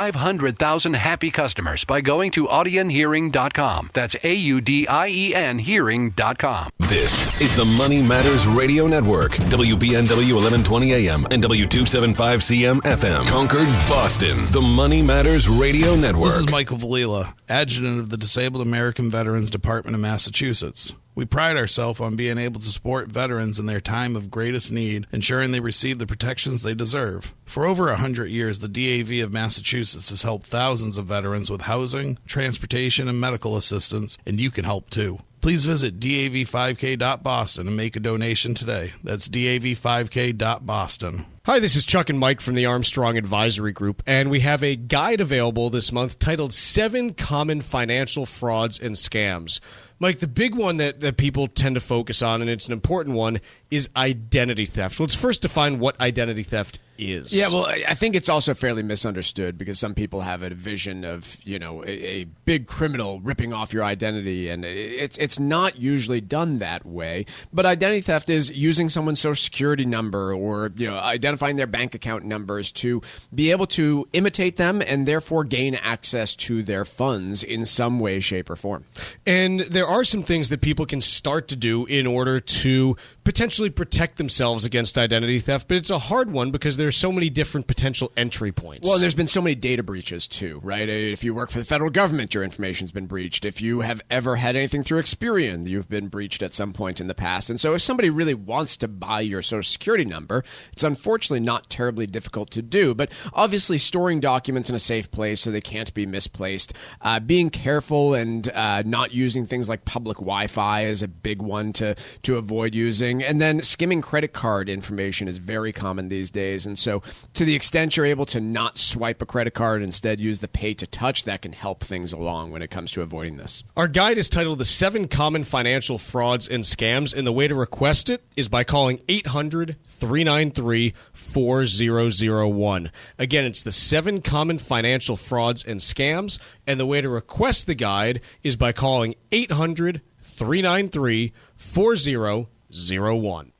500,000 happy customers by going to audionhearing.com. That's AUDIEN hearing.com. This is the Money Matters Radio Network. WBNW 1120 AM and W275CM FM. Concord, Boston. The Money Matters Radio Network. This is Michael Valila, Adjutant of the Disabled American Veterans Department of Massachusetts. We pride ourselves on being able to support veterans in their time of greatest need, ensuring they receive the protections they deserve. For over 100 years, the DAV of Massachusetts has helped thousands of veterans with housing, transportation, and medical assistance, and you can help too. Please visit dav5k.boston and make a donation today. That's dav5k.boston. Hi, this is Chuck and Mike from the Armstrong Advisory Group, and we have a guide available this month titled 7 Common Financial Frauds and Scams. Mike, the big one that people tend to focus on, and it's an important one, is identity theft. Let's first define what identity theft is. Yeah, well, I think it's also fairly misunderstood because some people have a vision of, a big criminal ripping off your identity, and it's not usually done that way. But identity theft is using someone's social security number or, identifying their bank account numbers to be able to imitate them and therefore gain access to their funds in some way, shape, or form. And there are some things that people can start to do in order to potentially protect themselves against identity theft, but it's a hard one because there's so many different potential entry points. Well, there's been so many data breaches too, right? If you work for the federal government, your information's been breached. If you have ever had anything through Experian, you've been breached at some point in the past. And so if somebody really wants to buy your social security number, it's unfortunately not terribly difficult to do. But obviously storing documents in a safe place so they can't be misplaced, being careful and not using things like public Wi-Fi is a big one to avoid using. And then skimming credit card information is very common these days. And so to the extent you're able to not swipe a credit card and instead use the pay to touch, that can help things along when it comes to avoiding this. Our guide is titled The 7 Common Financial Frauds and Scams, and the way to request it is by calling 800-393-4001. Again, it's The 7 Common Financial Frauds and Scams, and the way to request the guide is by calling 800-393-4001.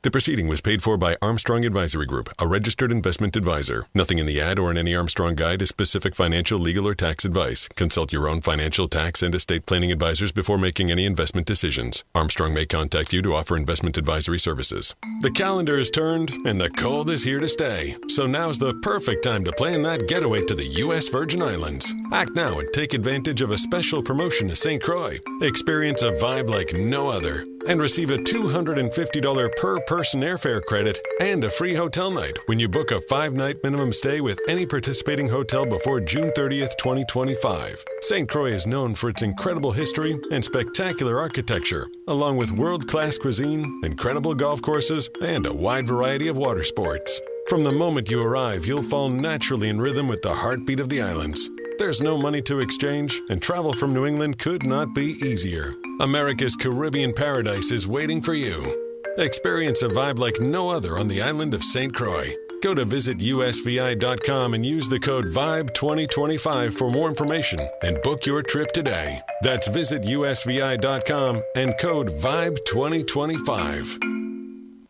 The proceeding was paid for by Armstrong Advisory Group, a registered investment advisor. Nothing in the ad or in any Armstrong guide is specific financial, legal, or tax advice. Consult your own financial, tax, and estate planning advisors before making any investment decisions. Armstrong may contact you to offer investment advisory services. The calendar is turned, and the cold is here to stay. So now's the perfect time to plan that getaway to the U.S. Virgin Islands. Act now and take advantage of a special promotion to St. Croix. Experience a vibe like no other and receive a $250 per person airfare credit and a free hotel night when you book a 5-night minimum stay with any participating hotel before June 30th, 2025. St. Croix is known for its incredible history and spectacular architecture, along with world-class cuisine, incredible golf courses, and a wide variety of water sports. From the moment you arrive, you'll fall naturally in rhythm with the heartbeat of the islands. There's no money to exchange, and travel from New England could not be easier. America's Caribbean paradise is waiting for you. Experience a vibe like no other on the island of St. Croix. Go to visitusvi.com and use the code VIBE2025 for more information and book your trip today. That's visitusvi.com and code VIBE2025.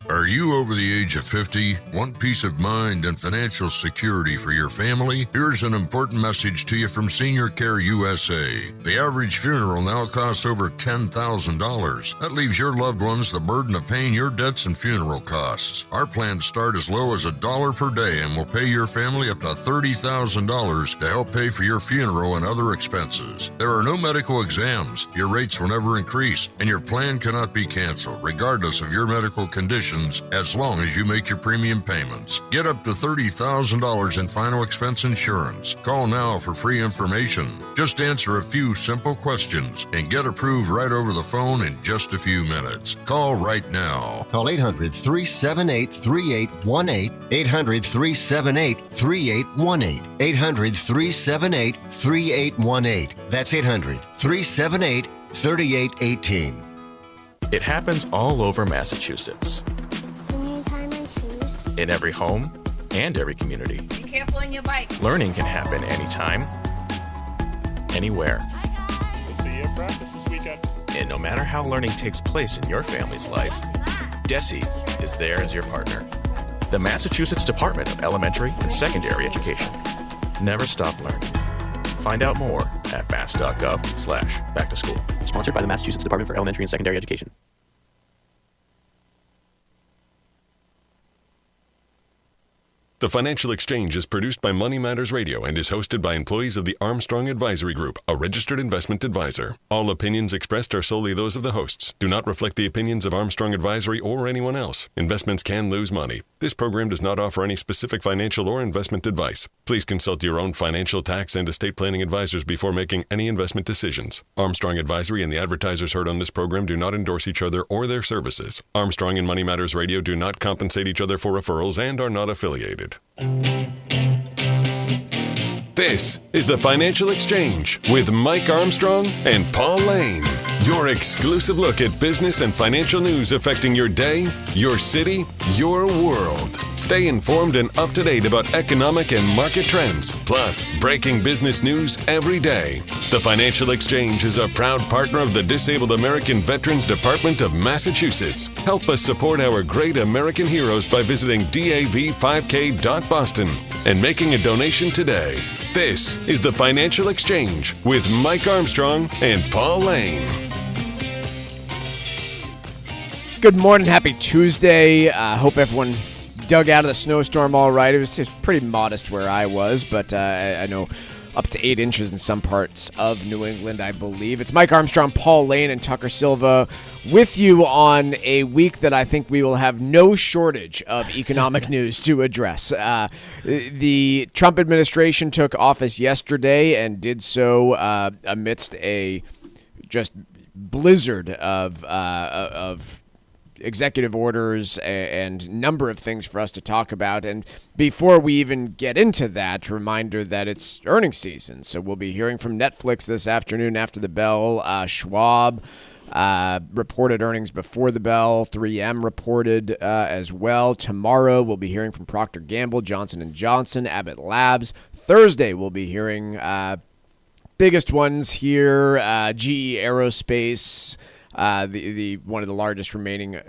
Are you over the age of 50? Want peace of mind and financial security for your family? Here's an important message to you from Senior Care USA. The average funeral now costs over $10,000. That leaves your loved ones the burden of paying your debts and funeral costs. Our plans start as low as $1 per day and will pay your family up to $30,000 to help pay for your funeral and other expenses. There are no medical exams. Your rates will never increase, and your plan cannot be canceled, regardless of your medical condition, as long as you make your premium payments. Get up to $30,000 in final expense insurance. Call now for free information. Just answer a few simple questions and get approved right over the phone in just a few minutes. Call right now. Call 800-378-3818. 800-378-3818. 800-378-3818. That's 800-378-3818. It happens all over Massachusetts. In every home and every community. Be careful on your bike. Learning can happen anytime, anywhere. We'll see you at practice this weekend. And no matter how learning takes place in your family's life, DESE is there as your partner. The Massachusetts Department of Elementary and Secondary Education. Never stop learning. Find out more at mass.gov/back-to-school. Sponsored by the Massachusetts Department for Elementary and Secondary Education. The Financial Exchange is produced by Money Matters Radio and is hosted by employees of the Armstrong Advisory Group, a registered investment advisor. All opinions expressed are solely those of the hosts, do not reflect the opinions of Armstrong Advisory or anyone else. Investments can lose money. This program does not offer any specific financial or investment advice. Please consult your own financial, tax, and estate planning advisors before making any investment decisions. Armstrong Advisory and the advertisers heard on this program do not endorse each other or their services. Armstrong and Money Matters Radio do not compensate each other for referrals and are not affiliated. This is the Financial Exchange with Mike Armstrong and Paul Lane. Your exclusive look at business and financial news affecting your day, your city, your world. Stay informed and up to date about economic and market trends, plus breaking business news every day. The Financial Exchange is a proud partner of the Disabled American Veterans Department of Massachusetts. Help us support our great American heroes by visiting dav5k.boston and making a donation today. This is the Financial Exchange with Mike Armstrong and Paul Lane. Good morning. Happy Tuesday. Hope everyone dug out of the snowstorm all right. It was just pretty modest where I was, but I know up to 8 inches in some parts of New England, I believe. It's Mike Armstrong, Paul Lane, and Tucker Silva with you on a week that I think we will have no shortage of economic news to address. The Trump administration took office yesterday and did so amidst a just blizzard of executive orders and number of things for us to talk about. And before we even get into that, reminder that it's earnings season. So we'll be hearing from Netflix this afternoon after the bell. Schwab reported earnings before the bell. 3M reported as well. Tomorrow we'll be hearing from Procter & Gamble, Johnson & Johnson, Abbott Labs. Thursday we'll be hearing biggest ones here, GE Aerospace, the one of the largest remaining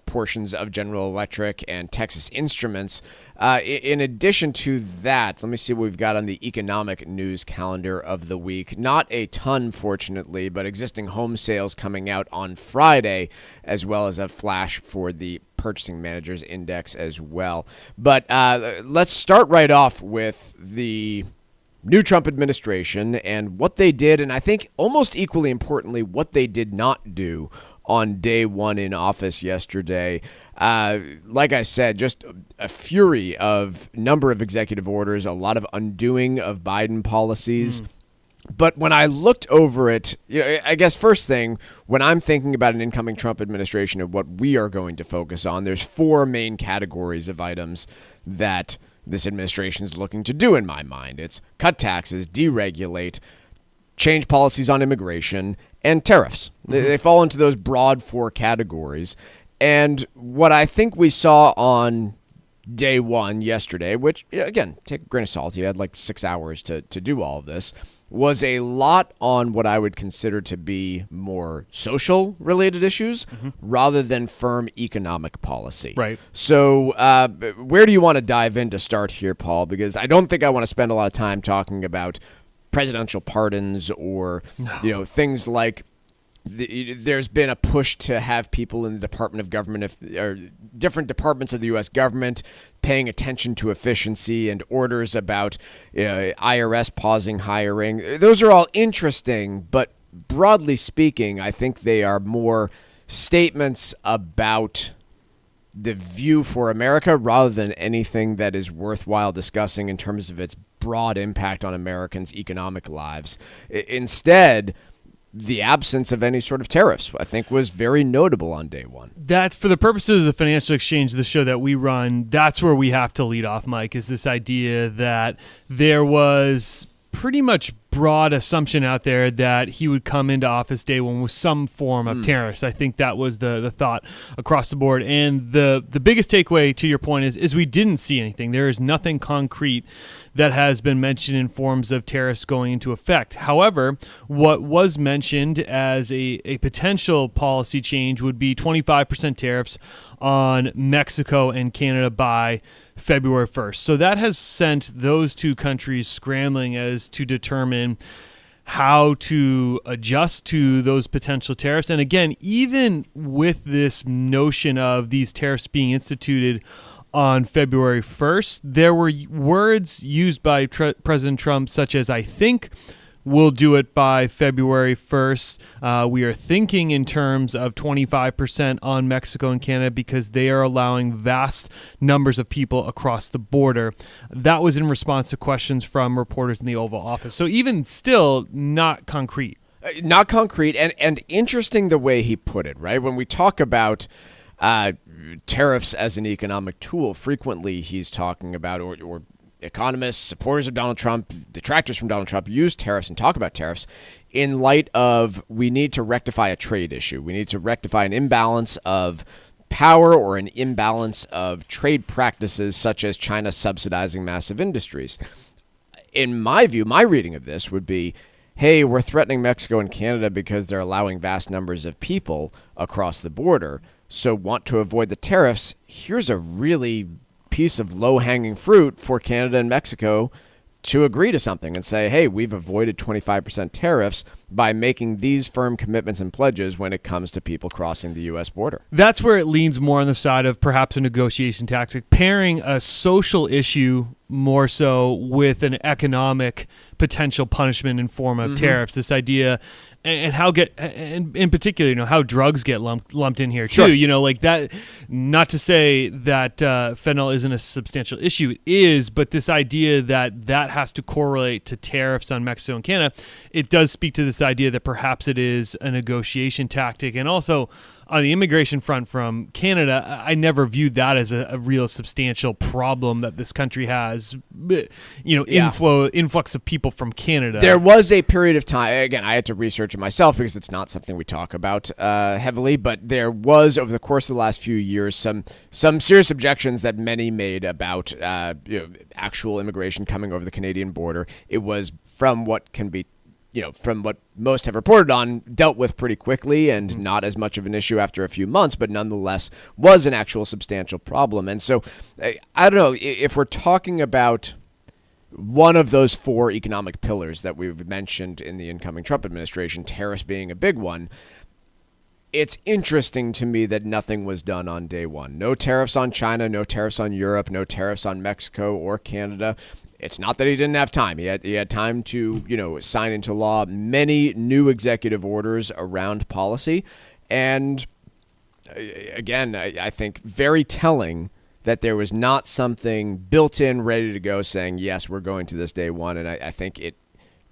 portions of General Electric, and Texas Instruments. In addition to that, let me see what we've got on the economic news calendar of the week. Not a ton, fortunately, but existing home sales coming out on Friday, as well as a flash for the Purchasing Managers Index as well. But let's start right off with the new Trump administration and what they did, and I think almost equally importantly, what they did not do on day one in office yesterday. Like I said, just a fury of number of executive orders, a lot of undoing of Biden policies. But when I looked over it, I guess first thing, when I'm thinking about an incoming Trump administration and what we are going to focus on, there's 4 main categories of items that this administration is looking to do in my mind. It's cut taxes, deregulate, change policies on immigration, and tariffs. They fall into those broad 4 categories. And what I think we saw on day one yesterday, which, again, take a grain of salt, you had like 6 hours to do all of this, was a lot on what I would consider to be more social-related issues rather than firm economic policy. Right. So where do you want to dive in to start here, Paul? Because I don't think I want to spend a lot of time talking about presidential pardons or things like there's been a push to have people in the Department of Government or different departments of the U.S. government paying attention to efficiency and orders about IRS pausing hiring. Those are all interesting, but broadly speaking, I think they are more statements about the view for America rather than anything that is worthwhile discussing in terms of its broad impact on Americans' economic lives. Instead, the absence of any sort of tariffs, I think, was very notable on day one. That's for the purposes of the Financial Exchange, the show that we run, that's where we have to lead off, Mike, is this idea that there was pretty much broad assumption out there that he would come into office day one with some form of tariffs. I think that was the thought across the board. And the biggest takeaway to your point is we didn't see anything. There is nothing concrete that has been mentioned in forms of tariffs going into effect. However, what was mentioned as a potential policy change would be 25% tariffs on Mexico and Canada by February 1st. So that has sent those two countries scrambling as to determine determine how to adjust to those potential tariffs. And again, even with this notion of these tariffs being instituted on February 1st, there were words used by President Trump such as, I think, we'll do it by February 1st. We are thinking in terms of 25% on Mexico and Canada because they are allowing vast numbers of people across the border. That was in response to questions from reporters in the Oval Office. So even still, not concrete. Not concrete, and interesting the way he put it, right? When we talk about tariffs as an economic tool, frequently he's talking about, or economists, supporters of Donald Trump, detractors from Donald Trump use tariffs and talk about tariffs in light of we need to rectify a trade issue. We need to rectify an imbalance of power or an imbalance of trade practices such as China subsidizing massive industries. In my view, my reading of this would be, hey, we're threatening Mexico and Canada because they're allowing vast numbers of people across the border, so want to avoid the tariffs. Here's a really piece of low-hanging fruit for Canada and Mexico to agree to something and say, hey, we've avoided 25% tariffs by making these firm commitments and pledges when it comes to people crossing the U.S. border. That's where it leans more on the side of perhaps a negotiation tactic, pairing a social issue more so with an economic potential punishment in form of tariffs. This idea, and how in particular, how drugs get lumped in here too. Sure. Like that. Not to say that fentanyl isn't a substantial issue, it is, but this idea that has to correlate to tariffs on Mexico and Canada, it does speak to this idea that perhaps it is a negotiation tactic. And also on the immigration front from Canada, I never viewed that as a real substantial problem that this country has. Influx of people from Canada. There was a period of time, again, I had to research it myself because it's not something we talk about heavily, but there was, over the course of the last few years, some serious objections that many made about actual immigration coming over the Canadian border. It was, from what can be, from what most have reported on, dealt with pretty quickly and not as much of an issue after a few months, but nonetheless was an actual substantial problem. And so I don't know if we're talking about one of those four economic pillars that we've mentioned in the incoming Trump administration, tariffs being a big one. It's interesting to me that nothing was done on day one. No tariffs on China, no tariffs on Europe, no tariffs on Mexico or Canada. It's not that he didn't have time. He had time to, sign into law many new executive orders around policy. And again, I think very telling that there was not something built in, ready to go, saying, yes, we're going to this day one. And I think it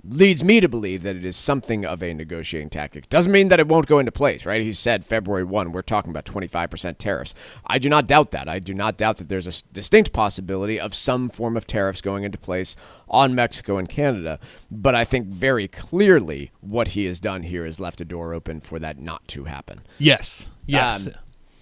leads me to believe that it is something of a negotiating tactic. Doesn't mean that it won't go into place, right? He said February 1, we're talking about 25% tariffs. I do not doubt that. I do not doubt that there's a distinct possibility of some form of tariffs going into place on Mexico and Canada. But I think very clearly what he has done here is left a door open for that not to happen. Yes.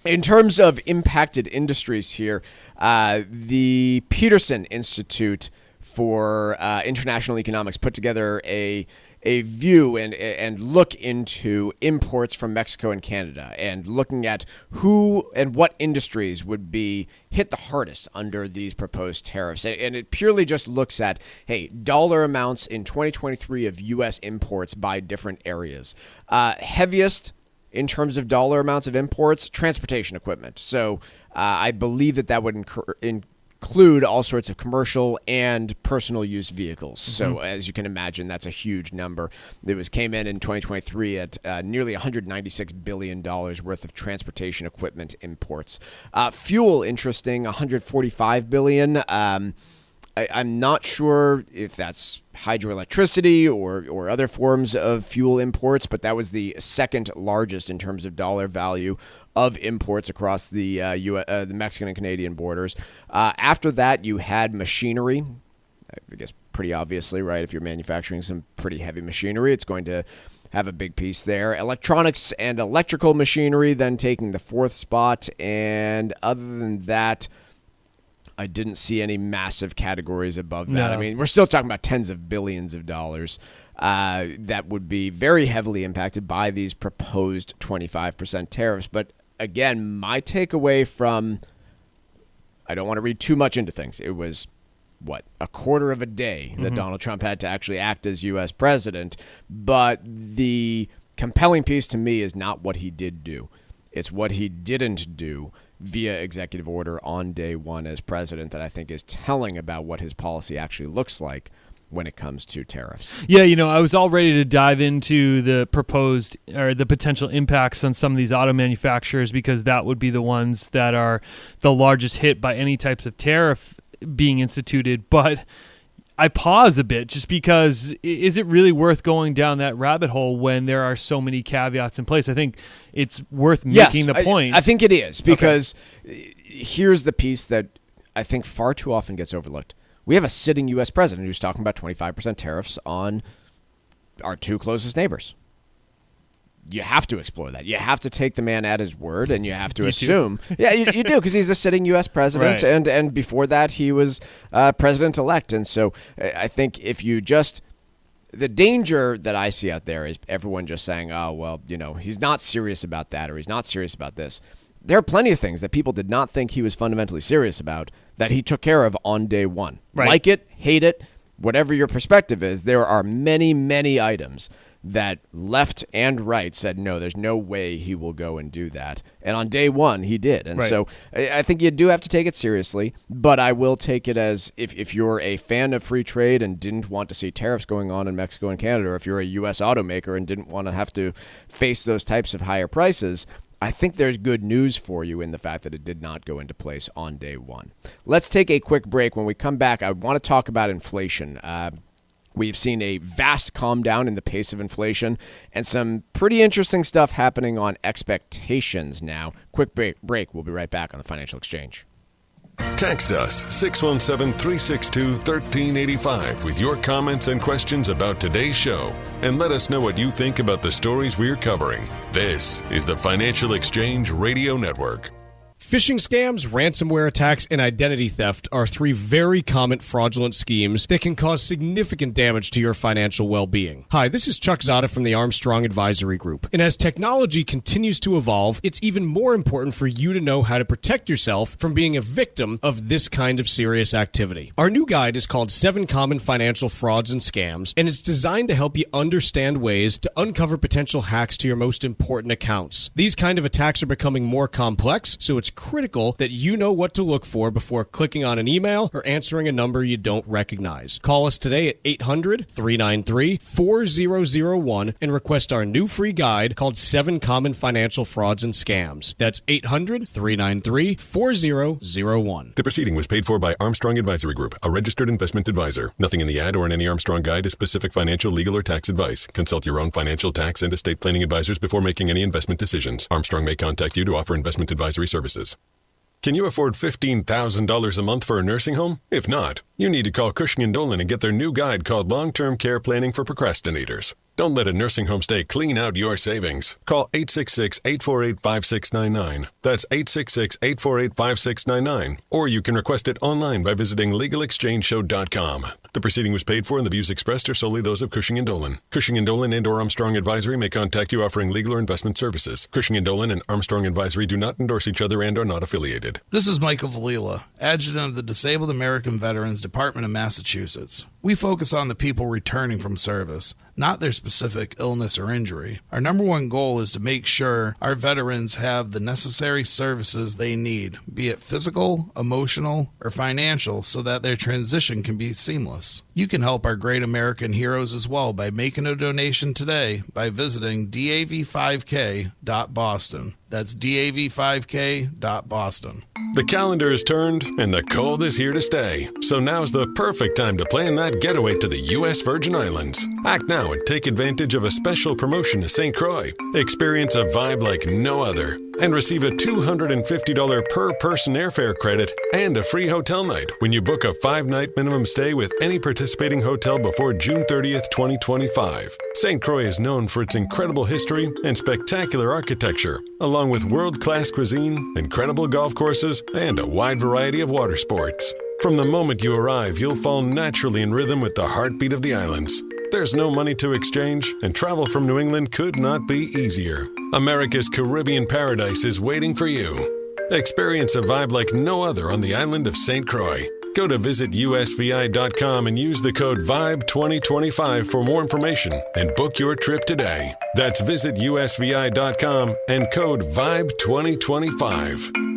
In terms of impacted industries here, the Peterson Institute for International Economics put together a view and look into imports from Mexico and Canada, and looking at who and what industries would be hit the hardest under these proposed tariffs. And it purely just looks at, hey, dollar amounts in 2023 of U.S. imports by different areas. Heaviest in terms of dollar amounts of imports, transportation equipment. So I believe that would include all sorts of commercial and personal use vehicles. So as you can imagine, that's a huge number. It came in 2023 at nearly $196 billion worth of transportation equipment imports. Fuel, interesting, $145 billion. I'm not sure if that's hydroelectricity or other forms of fuel imports, but that was the second largest in terms of dollar value of imports across the Mexican and Canadian borders. After that, you had machinery. I guess pretty obviously, right? If you're manufacturing some pretty heavy machinery, it's going to have a big piece there. Electronics and electrical machinery then taking the fourth spot. And other than that, I didn't see any massive categories above that. No. I mean, we're still talking about tens of billions of dollars that would be very heavily impacted by these proposed 25% tariffs. But again, my takeaway from, I don't want to read too much into things. It was a quarter of a day that Donald Trump had to actually act as U.S. president. But the compelling piece to me is not what he did do. It's what he didn't do via executive order on day one as president that I think is telling about what his policy actually looks like when it comes to tariffs. Yeah, I was all ready to dive into the proposed or the potential impacts on some of these auto manufacturers because that would be the ones that are the largest hit by any types of tariff being instituted. But I pause a bit just because is it really worth going down that rabbit hole when there are so many caveats in place? I think it's worth making the point. I think it is because here's the piece that I think far too often gets overlooked. We have a sitting U.S. president who's talking about 25% tariffs on our two closest neighbors. You have to explore that. You have to take the man at his word, and you have to assume. Yeah, you do, because he's a sitting U.S. president, right. and before that he was president-elect. And so I think if you just – the danger that I see out there is everyone just saying, oh, well, he's not serious about that or he's not serious about this. There are plenty of things that people did not think he was fundamentally serious about that he took care of on day one. Right. Like it, hate it, whatever your perspective is, there are many, many items that left and right said, no, there's no way he will go and do that. And on day one, he did. And so I think you do have to take it seriously, but I will take it as if you're a fan of free trade and didn't want to see tariffs going on in Mexico and Canada, or if you're a U.S. automaker and didn't want to have to face those types of higher prices, I think there's good news for you in the fact that it did not go into place on day one. Let's take a quick break. When we come back, I want to talk about inflation. We've seen a vast calm down in the pace of inflation and some pretty interesting stuff happening on expectations now. Quick break. We'll be right back on the Financial Exchange. Text us 617-362-1385 with your comments and questions about today's show, and let us know what you think about the stories we're covering. This is the Financial Exchange Radio Network. Phishing scams, ransomware attacks, and identity theft are three very common fraudulent schemes that can cause significant damage to your financial well-being. Hi, this is Chuck Zada from the Armstrong Advisory Group. And as technology continues to evolve, it's even more important for you to know how to protect yourself from being a victim of this kind of serious activity. Our new guide is called 7 Common Financial Frauds and Scams, and it's designed to help you understand ways to uncover potential hacks to your most important accounts. These kind of attacks are becoming more complex, so it's critical that you know what to look for before clicking on an email or answering a number you don't recognize. Call us today at 800-393-4001 and request our new free guide called 7 Common Financial Frauds and Scams. That's 800-393-4001. The proceeding was paid for by Armstrong Advisory Group, a registered investment advisor. Nothing in the ad or in any Armstrong guide is specific financial, legal, or tax advice. Consult your own financial, tax, and estate planning advisors before making any investment decisions. Armstrong may contact you to offer investment advisory services. Can you afford $15,000 a month for a nursing home? If not, you need to call Cushing & Dolan and get their new guide called Long-Term Care Planning for Procrastinators. Don't let a nursing home stay clean out your savings. Call 866-848-5699. That's 866-848-5699. Or you can request it online by visiting LegalExchangeShow.com. The proceeding was paid for and the views expressed are solely those of Cushing & Dolan. Cushing & Dolan and or Armstrong Advisory may contact you offering legal or investment services. Cushing & Dolan and Armstrong Advisory do not endorse each other and are not affiliated. This is Michael Valila, Adjutant of the Disabled American Veterans Department of Massachusetts. We focus on the people returning from service, not their specific illness or injury. Our number one goal is to make sure our veterans have the necessary services they need, be it physical, emotional, or financial, so that their transition can be seamless. You can help our great American heroes as well by making a donation today by visiting dav5k.boston. That's dav5k.boston. The calendar is turned and the cold is here to stay. So now's the perfect time to plan that getaway to the U.S. Virgin Islands. Act now and take advantage of a special promotion to St. Croix. Experience a vibe like no other and receive a $250 per person airfare credit and a free hotel night when you book a 5-night minimum stay with any participating hotel before June 30th, 2025. St. Croix is known for its incredible history and spectacular architecture, along with world-class cuisine, incredible golf courses, and a wide variety of water sports. From the moment you arrive, you'll fall naturally in rhythm with the heartbeat of the islands. There's no money to exchange, and travel from New England could not be easier. America's Caribbean paradise is waiting for you. Experience a vibe like no other on the island of St. Croix. Go to visitusvi.com and use the code VIBE2025 for more information and book your trip today. That's visitusvi.com and code VIBE2025.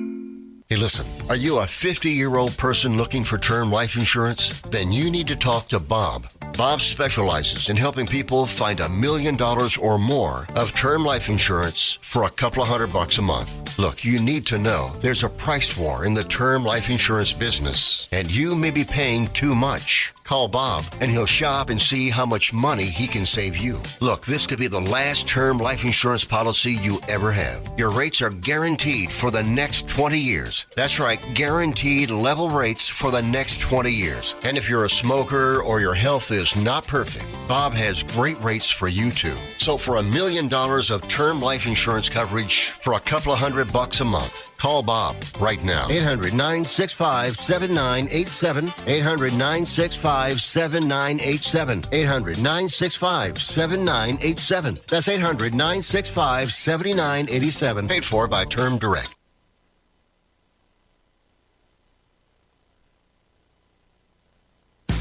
Hey, listen, are you a 50-year-old person looking for term life insurance? Then you need to talk to Bob. Bob specializes in helping people find $1 million or more of term life insurance for a couple of $100 a month. Look, you need to know there's a price war in the term life insurance business, and you may be paying too much. Call Bob, and he'll shop and see how much money he can save you. Look, this could be the last term life insurance policy you ever have. Your rates are guaranteed for the next 20 years. That's right, guaranteed level rates for the next 20 years. And if you're a smoker or your health is not perfect, Bob has great rates for you too. So for $1 million of term life insurance coverage for a couple of $100 a month, call Bob right now. 800-965-7987. 800-965-7987. 800-965-7987. That's 800-965-7987. Paid for by Term Direct.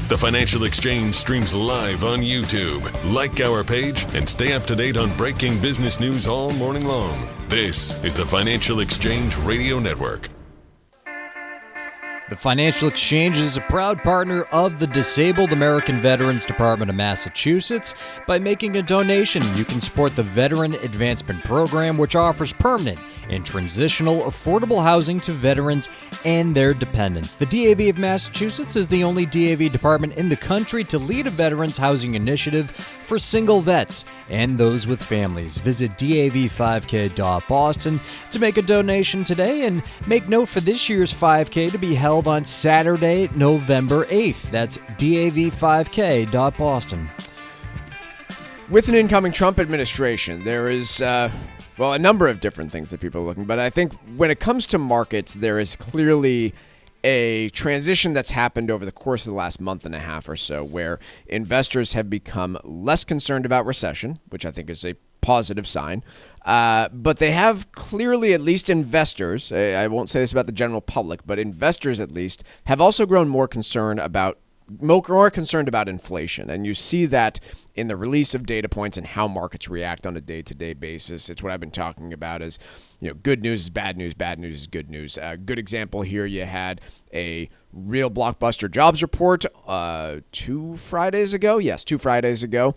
The Financial Exchange streams live on YouTube. Like our page and stay up to date on breaking business news all morning long. This is the Financial Exchange Radio Network. The Financial Exchange is a proud partner of the Disabled American Veterans Department of Massachusetts. By making a donation, you can support the Veteran Advancement Program, which offers permanent and transitional affordable housing to veterans and their dependents. The DAV of Massachusetts is the only DAV department in the country to lead a veterans housing initiative for single vets and those with families. Visit dav5k.boston to make a donation today, and make note for this year's 5K to be held on Saturday, November 8th. That's dav5k.boston. With an incoming Trump administration, there is, a number of different things that people are looking, but I think when it comes to markets, there is clearly a transition that's happened over the course of the last month and a half or so, where investors have become less concerned about recession, which I think is a positive sign. But they have clearly, at least investors, I won't say this about the general public, but investors at least have also grown more concerned about inflation. And you see that in the release of data points and how markets react on a day-to-day basis. It's what I've been talking about as, good news is bad news is good news. A good example here, you had a real blockbuster jobs report 2 Fridays ago. Yes, 2 Fridays ago.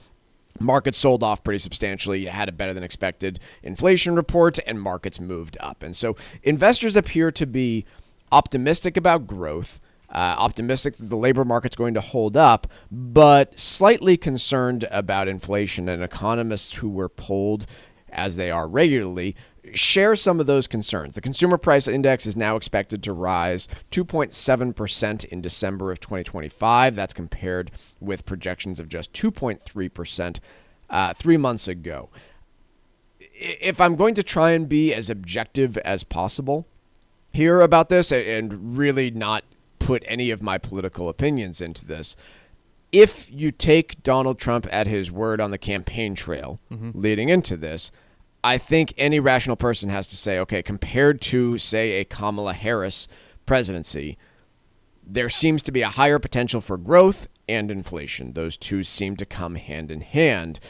Markets sold off pretty substantially. You had a better than expected inflation report, and markets moved up. And so investors appear to be optimistic about growth, optimistic that the labor market's going to hold up, but slightly concerned about inflation. And economists who were polled, as they are regularly, share some of those concerns. The consumer price index is now expected to rise 2.7% in December of 2025. That's compared with projections of just 2.3% 3 months ago. If I'm going to try and be as objective as possible here about this and really not put any of my political opinions into this, if you take Donald Trump at his word on the campaign trail leading into this, I think any rational person has to say, okay, compared to, say, a Kamala Harris presidency, there seems to be a higher potential for growth and inflation. Those two seem to come hand in hand.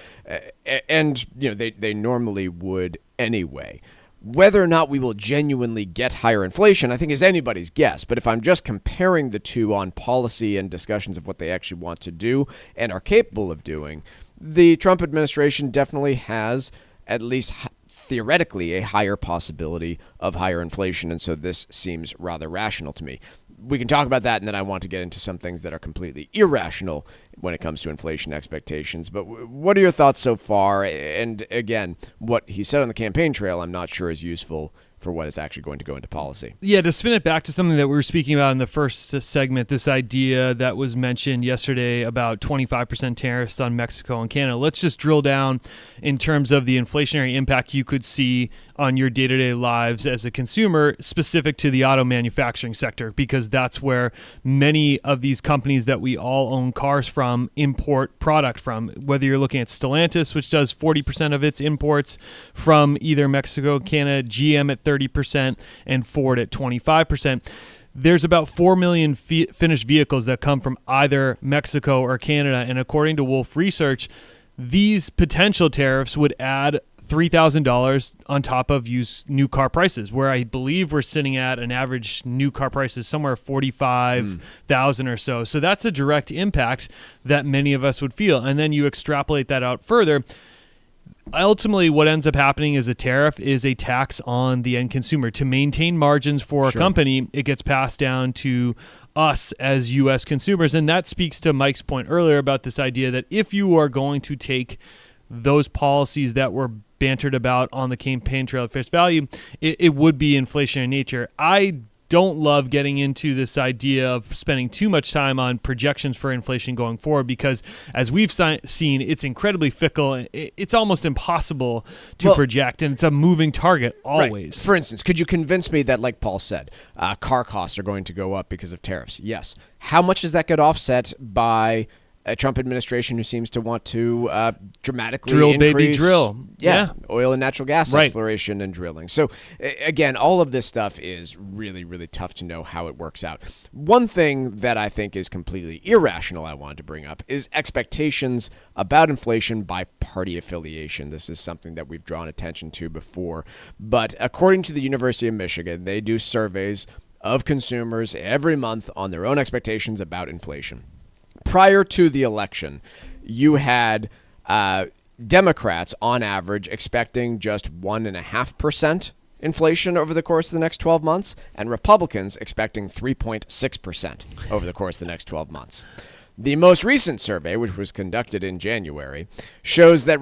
And they normally would anyway. Whether or not we will genuinely get higher inflation, I think, is anybody's guess. But if I'm just comparing the two on policy and discussions of what they actually want to do and are capable of doing, the Trump administration definitely has, at least theoretically, a higher possibility of higher inflation. And so this seems rather rational to me. We can talk about that, and then I want to get into some things that are completely irrational when it comes to inflation expectations. But what are your thoughts so far? And again, what he said on the campaign trail, I'm not sure is useful for what is actually going to go into policy. Yeah, to spin it back to something that we were speaking about in the first segment, this idea that was mentioned yesterday about 25% tariffs on Mexico and Canada. Let's just drill down in terms of the inflationary impact you could see on your day-to-day lives as a consumer, specific to the auto manufacturing sector, because that's where many of these companies that we all own cars from import product from. Whether you're looking at Stellantis, which does 40% of its imports from either Mexico, Canada, GM at 30%, and Ford at 25%. there's about 4 million finished vehicles that come from either Mexico or Canada. And according to Wolf Research, these potential tariffs would add $3,000 on top of used new car prices, where I believe we're sitting at an average new car prices somewhere $45,000 or so. So that's a direct impact that many of us would feel. And then you extrapolate that out further. Ultimately, what ends up happening is a tariff is a tax on the end consumer. To maintain margins for a company, it gets passed down to us as U.S. consumers. And that speaks to Mike's point earlier about this idea that if you are going to take those policies that were bantered about on the campaign trail at face value, it would be inflationary in nature. I don't love getting into this idea of spending too much time on projections for inflation going forward, because as we've seen, it's incredibly fickle. It's almost impossible to project, and it's a moving target always. Right. For instance, could you convince me that, like Paul said, car costs are going to go up because of tariffs? Yes. How much does that get offset by a Trump administration who seems to want to dramatically drill, increase, baby, drill. Yeah, oil and natural gas exploration and drilling. So again, all of this stuff is really, really tough to know how it works out. One thing that I think is completely irrational I wanted to bring up is expectations about inflation by party affiliation. This is something that we've drawn attention to before, but according to the University of Michigan, they do surveys of consumers every month on their own expectations about inflation. Prior to the election, you had Democrats, on average, expecting just 1.5% inflation over the course of the next 12 months, and Republicans expecting 3.6% over the course of the next 12 months. The most recent survey, which was conducted in January, shows that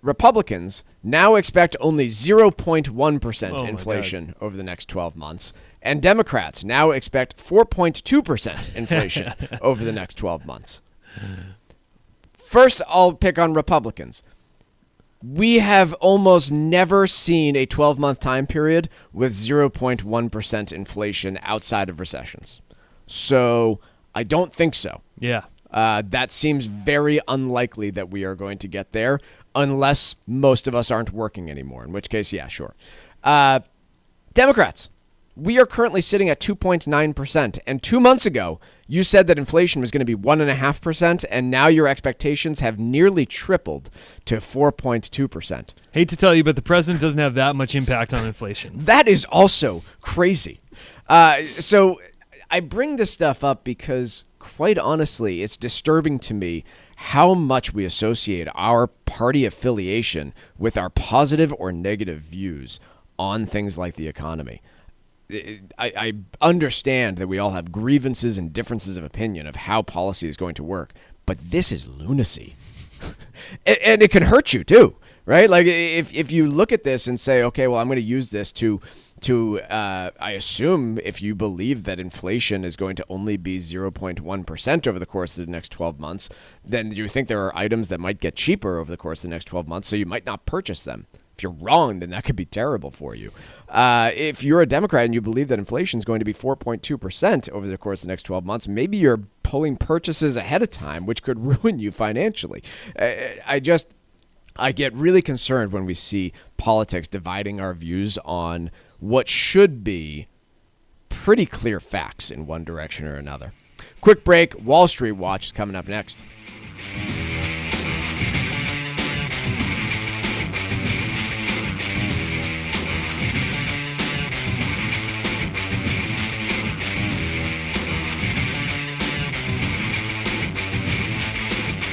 Republicans now expect only 0.1% inflation over the next 12 months, and Democrats now expect 4.2% inflation over the next 12 months. First, I'll pick on Republicans. We have almost never seen a 12-month time period with 0.1% inflation outside of recessions. So I don't think so. Yeah. That seems very unlikely that we are going to get there unless most of us aren't working anymore, in which case, yeah, sure. Democrats, we are currently sitting at 2.9%. And 2 months ago, you said that inflation was going to be 1.5%, and now your expectations have nearly tripled to 4.2%. Hate to tell you, but the president doesn't have that much impact on inflation. That is also crazy. So I bring this stuff up because, quite honestly, it's disturbing to me how much we associate our party affiliation with our positive or negative views on things like the economy. I understand that we all have grievances and differences of opinion of how policy is going to work, but this is lunacy. And it can hurt you too, right? Like if you look at this and say, okay, well, I'm going to use this to I assume if you believe that inflation is going to only be 0.1% over the course of the next 12 months, then you think there are items that might get cheaper over the course of the next 12 months, so you might not purchase them. If you're wrong, then that could be terrible for you. If you're a Democrat and you believe that inflation is going to be 4.2% over the course of the next 12 months, maybe you're pulling purchases ahead of time, which could ruin you financially. I get really concerned when we see politics dividing our views on what should be pretty clear facts in one direction or another. Quick break. Wall Street Watch is coming up next.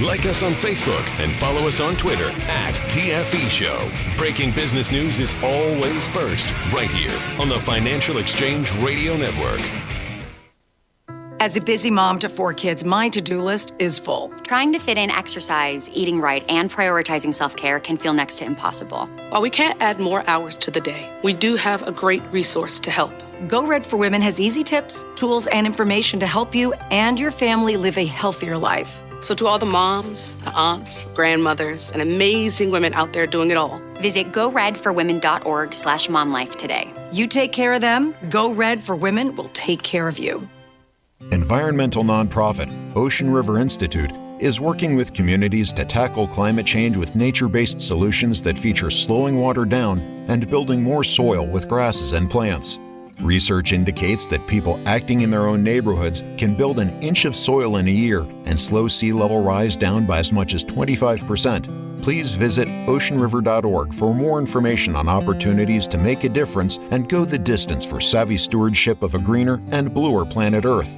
Like us on Facebook and follow us on Twitter @TFE Show. Breaking business news is always first, right here on the Financial Exchange Radio Network. As a busy mom to 4 kids, my to-do list is full. Trying to fit in exercise, eating right, and prioritizing self-care can feel next to impossible. While we can't add more hours to the day, we do have a great resource to help. Go Red for Women has easy tips, tools, and information to help you and your family live a healthier life. So to all the moms, the aunts, the grandmothers, and amazing women out there doing it all, visit goredforwomen.org/momlife today. You take care of them, Go Red for Women will take care of you. Environmental nonprofit Ocean River Institute is working with communities to tackle climate change with nature-based solutions that feature slowing water down and building more soil with grasses and plants. Research indicates that people acting in their own neighborhoods can build an inch of soil in a year and slow sea level rise down by as much as 25%. Please visit oceanriver.org for more information on opportunities to make a difference and go the distance for savvy stewardship of a greener and bluer planet Earth.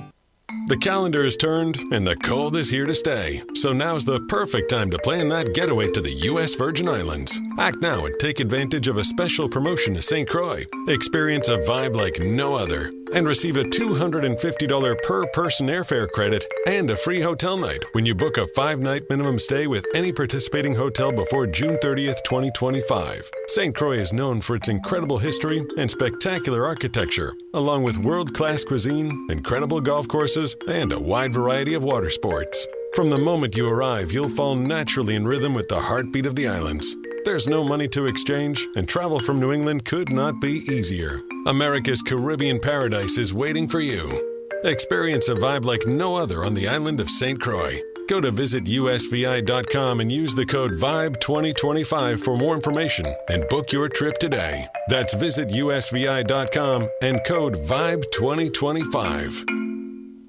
The calendar is turned and the cold is here to stay. So now's the perfect time to plan that getaway to the U.S. Virgin Islands. Act now and take advantage of a special promotion to St. Croix. Experience a vibe like no other and receive a $250 per person airfare credit and a free hotel night when you book a 5-night minimum stay with any participating hotel before June 30th, 2025. St. Croix is known for its incredible history and spectacular architecture, along with world-class cuisine, incredible golf courses, and a wide variety of water sports. From the moment you arrive, you'll fall naturally in rhythm with the heartbeat of the islands. There's no money to exchange, and travel from New England could not be easier. America's Caribbean paradise is waiting for you. Experience a vibe like no other on the island of St. Croix. Go to visitusvi.com and use the code VIBE2025 for more information and book your trip today. That's visitusvi.com and code VIBE2025.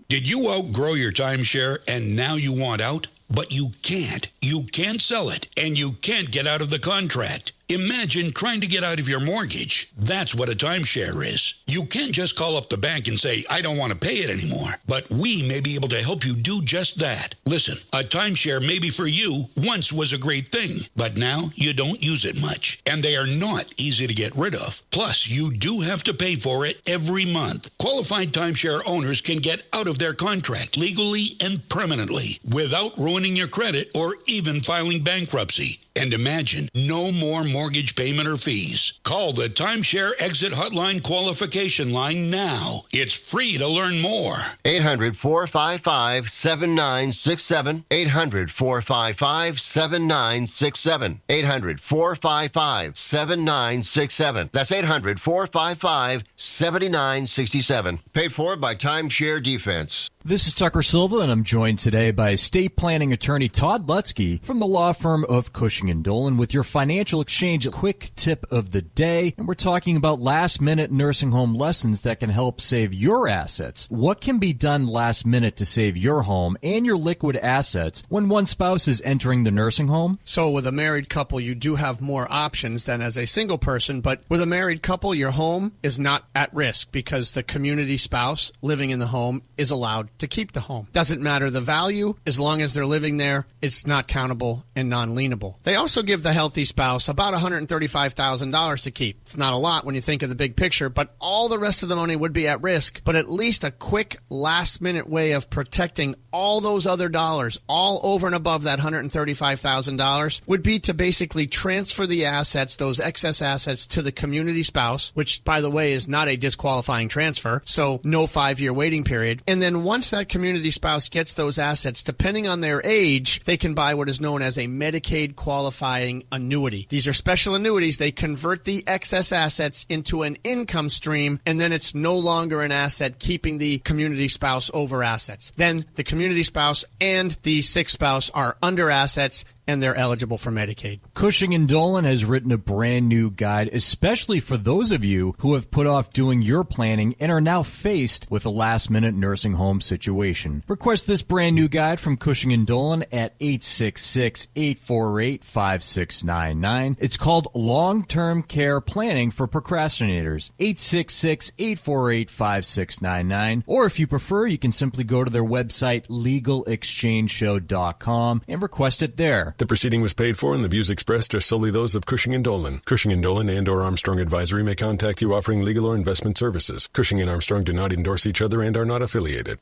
Did you outgrow your timeshare and now you want out? But you can't. You can't sell it, and you can't get out of the contract. Imagine trying to get out of your mortgage. That's what a timeshare is. You can't just call up the bank and say, I don't want to pay it anymore. But we may be able to help you do just that. Listen, a timeshare maybe for you once was a great thing, but now you don't use it much. And they are not easy to get rid of. Plus, you do have to pay for it every month. Qualified timeshare owners can get out of their contract legally and permanently without ruining your credit or even filing bankruptcy. And imagine, no more mortgage payment or fees. Call the Timeshare Exit Hotline qualification line now. It's free to learn more. 800-455-7967. 800-455-7967. 800-455-7967. That's 800-455-7967. Paid for by Timeshare Defense. This is Tucker Silva, and I'm joined today by estate planning attorney Todd Lutzke from the law firm of Cushing & Dolan with your Financial Exchange quick tip of the day. And we're talking about last-minute nursing home lessons that can help save your assets. What can be done last minute to save your home and your liquid assets when one spouse is entering the nursing home? So with a married couple, you do have more options than as a single person, but with a married couple, your home is not at risk because the community spouse living in the home is allowed to keep the home. Doesn't matter the value, as long as they're living there, it's not countable and non-lienable. They also give the healthy spouse about $135,000 to keep. It's not a lot when you think of the big picture, but all the rest of the money would be at risk. But at least a quick last-minute way of protecting all those other dollars, all over and above that $135,000, would be to basically transfer the assets, those excess assets, to the community spouse, which, by the way, is not a disqualifying transfer, so no 5-year waiting period. And then once that community spouse gets those assets, depending on their age, they can buy what is known as a Medicaid qualifying annuity. These are special annuities. They convert the excess assets into an income stream, and then it's no longer an asset keeping the community spouse over assets. Then the community spouse and the sick spouse are under assets, and they're eligible for Medicaid. Cushing & Dolan has written a brand new guide, especially for those of you who have put off doing your planning and are now faced with a last-minute nursing home situation. Request this brand new guide from Cushing & Dolan at 866-848-5699. It's called Long-Term Care Planning for Procrastinators. 866-848-5699. Or if you prefer, you can simply go to their website, legalexchangeshow.com, and request it there. The proceeding was paid for, and the views expressed are solely those of Cushing & Dolan. Cushing & Dolan and or Armstrong Advisory may contact you offering legal or investment services. Cushing and Armstrong do not endorse each other and are not affiliated.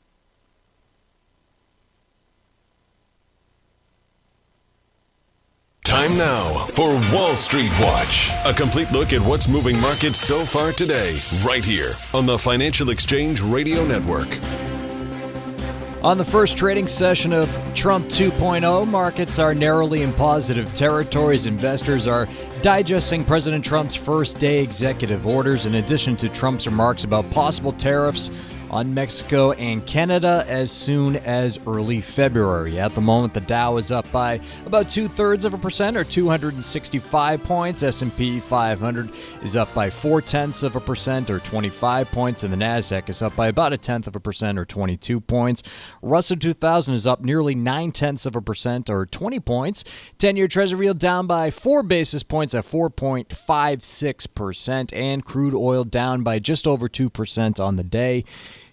Time now for Wall Street Watch. A complete look at what's moving markets so far today, right here on the Financial Exchange Radio Network. On the first trading session of Trump 2.0, markets are narrowly in positive territories. Investors are digesting President Trump's first-day executive orders, in addition to Trump's remarks about possible tariffs on Mexico and Canada as soon as early February. At the moment, the Dow is up by about 2/3% or 265 points. S&P 500 is up by 0.4% or 25 points, and the Nasdaq is up by about 0.1% or 22 points. Russell 2000 is up nearly 0.9% or 20 points. 10-year Treasury yield down by 4 basis points at 4.56%, and crude oil down by just over 2% on the day,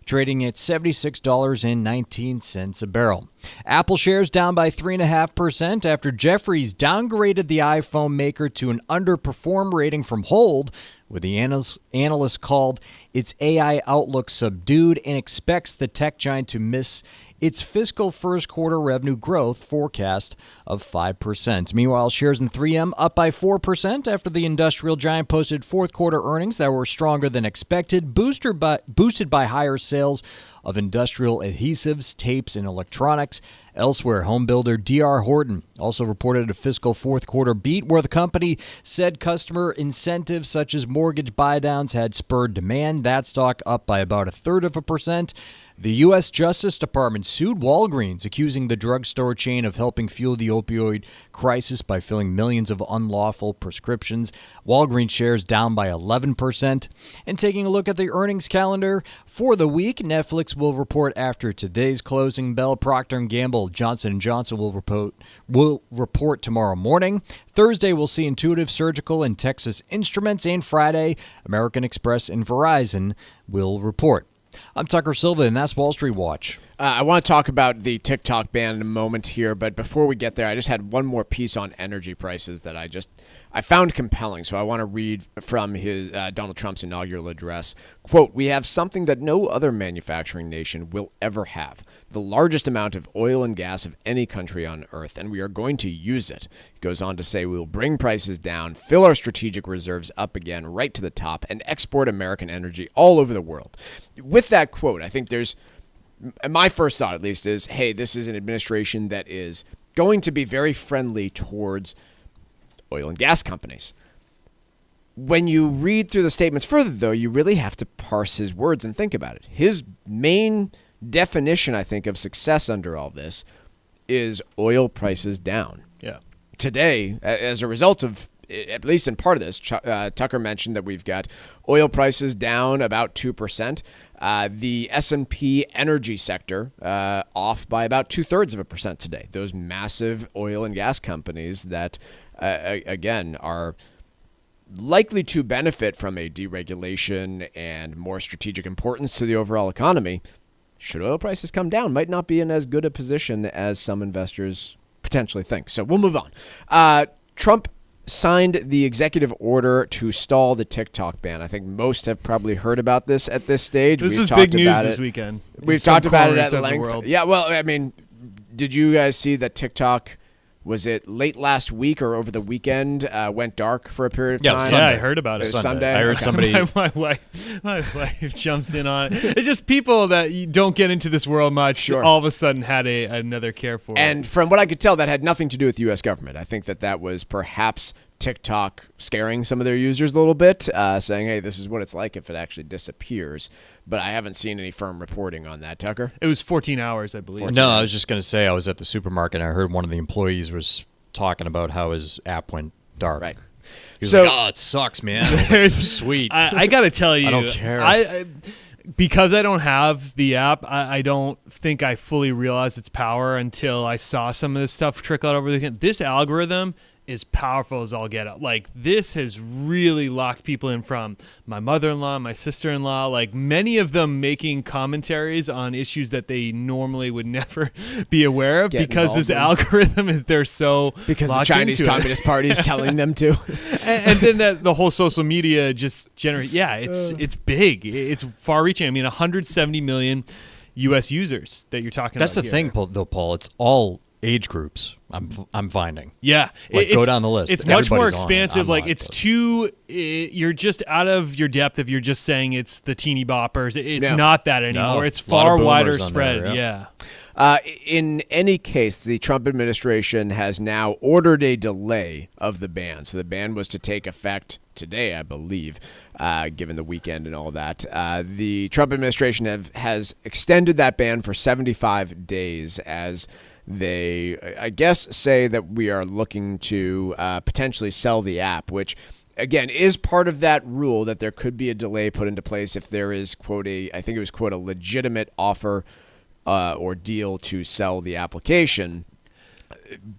trading at $76.19 a barrel. Apple shares down by 3.5% after Jefferies downgraded the iPhone maker to an underperform rating from hold, with the analyst called its AI outlook subdued and expects the tech giant to miss its fiscal first quarter revenue growth forecast of 5%. Meanwhile, shares in 3M up by 4% after the industrial giant posted fourth quarter earnings that were stronger than expected, boosted by higher sales of industrial adhesives, tapes, and electronics. Elsewhere, homebuilder D.R. Horton also reported a fiscal fourth quarter beat where the company said customer incentives such as mortgage buydowns had spurred demand. That stock up by about 1/3%. The U.S. Justice Department sued Walgreens, accusing the drugstore chain of helping fuel the opioid crisis by filling millions of unlawful prescriptions. Walgreens shares down by 11%. And taking a look at the earnings calendar for the week, Netflix will report after today's closing bell. Procter & Gamble, Johnson & Johnson will report tomorrow morning. Thursday, we'll see Intuitive Surgical and Texas Instruments. And Friday, American Express and Verizon will report. I'm Tucker Silva, and that's Wall Street Watch. I want to talk about the TikTok ban in a moment here, but before we get there, I just had one more piece on energy prices that I found compelling, so I want to read from his Donald Trump's inaugural address. Quote, "We have something that no other manufacturing nation will ever have, the largest amount of oil and gas of any country on earth, and we are going to use it." He goes on to say, "We will bring prices down, fill our strategic reserves up again right to the top, and export American energy all over the world." With that quote, I think there's, my first thought at least is, hey, this is an administration that is going to be very friendly towards oil and gas companies. When you read through the statements further, though, you really have to parse his words and think about it. His main definition, I think, of success under all this is oil prices down. Yeah. Today, as a result of, at least in part of this, Tucker mentioned that we've got oil prices down about 2%. The S&P energy sector off by about 2/3% today. Those massive oil and gas companies that, again, are likely to benefit from a deregulation and more strategic importance to the overall economy. Should oil prices come down, might not be in as good a position as some investors potentially think. So we'll move on. Trump signed the executive order to stall the TikTok ban. I think most have probably heard about this at this stage. This is big news this weekend. We've talked about it at length. Yeah, well, I mean, did you guys see that TikTok, was it late last week or over the weekend, went dark for a period of time? Yeah, I heard about it. Sunday. I heard somebody. my wife jumps in on it. It's just people that you don't get into this world much. Sure. All of a sudden had another care for it. And from what I could tell, that had nothing to do with the U.S. government. I think that was perhaps TikTok scaring some of their users a little bit, saying, hey, this is what it's like if it actually disappears. But I haven't seen any firm reporting on that, Tucker. It was 14 hours, I believe. No, I was just going to say I was at the supermarket and I heard one of the employees was talking about how his app went dark. Right. He was like, oh, it sucks, man. I was like, sweet. I got to tell you. I don't care. Because I don't have the app, I don't think I fully realized its power until I saw some of this stuff trickle out over the weekend. This algorithm is powerful as all get out. Like, this has really locked people in, from my mother-in-law, my sister-in-law, like many of them making commentaries on issues that they normally would never be aware of because this algorithm they're so because locked the Chinese into Communist Party is telling them to. and then the whole social media just generate. Yeah, it's big. It's far-reaching. I mean, 170 million U.S. users that you're talking about. That's the thing, though, Paul. It's all age groups. I'm finding. Yeah, go down the list. It's much more expansive. You're just out of your depth if you're just saying it's the teeny boppers. It's not that anymore. It's far wider spread. Yeah. In any case, the Trump administration has now ordered a delay of the ban. So the ban was to take effect today, I believe, given the weekend and all that. The Trump administration has extended that ban for 75 days as they, I guess, say that we are looking to potentially sell the app, which, again, is part of that rule that there could be a delay put into place if there is, quote, I think it was, quote, a legitimate offer or deal to sell the application.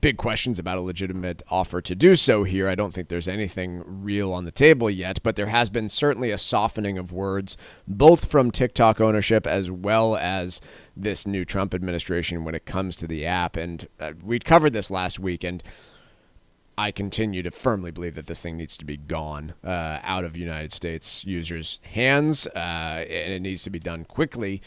Big questions about a legitimate offer to do so here. I don't think there's anything real on the table yet, but there has been certainly a softening of words, both from TikTok ownership as well as this new Trump administration when it comes to the app. And we covered this last week, and I continue to firmly believe that this thing needs to be gone out of United States users' hands, and it needs to be done quickly.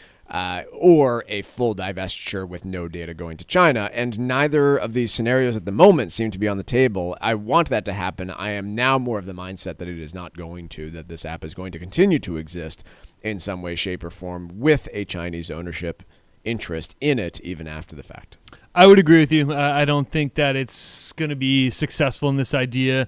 Or a full divestiture with no data going to China. And neither of these scenarios at the moment seem to be on the table. I want that to happen. I am now more of the mindset that it is not going to, that this app is going to continue to exist in some way, shape, or form with a Chinese ownership interest in it, even after the fact. I would agree with you. I don't think that it's going to be successful in this idea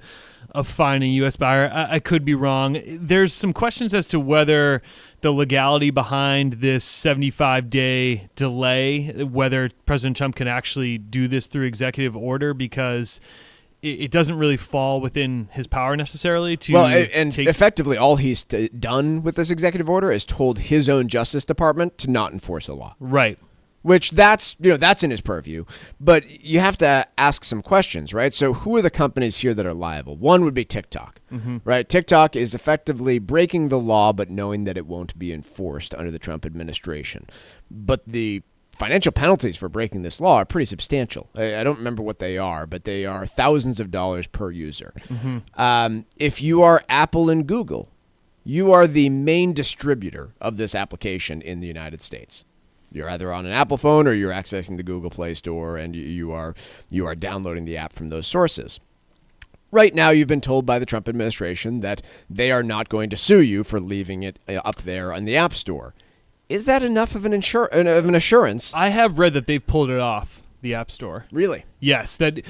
of finding a U.S. buyer. I could be wrong. There's some questions as to whether the legality behind this 75-day delay, whether President Trump can actually do this through executive order, because it doesn't really fall within his power necessarily to effectively all he's done with this executive order is told his own Justice Department to not enforce a law. Right. Which that's in his purview, but you have to ask some questions, right? So who are the companies here that are liable? One would be TikTok, right? TikTok is effectively breaking the law, but knowing that it won't be enforced under the Trump administration. But the financial penalties for breaking this law are pretty substantial. I don't remember what they are, but they are thousands of dollars per user. If you are Apple and Google, you are the main distributor of this application in the United States. You're either on an Apple phone or you're accessing the Google Play Store, and you are downloading the app from those sources. Right now, you've been told by the Trump administration that they are not going to sue you for leaving it up there on the App Store. Is that enough of an assurance? I have read that they've pulled it off the App Store. Really? Yes. That.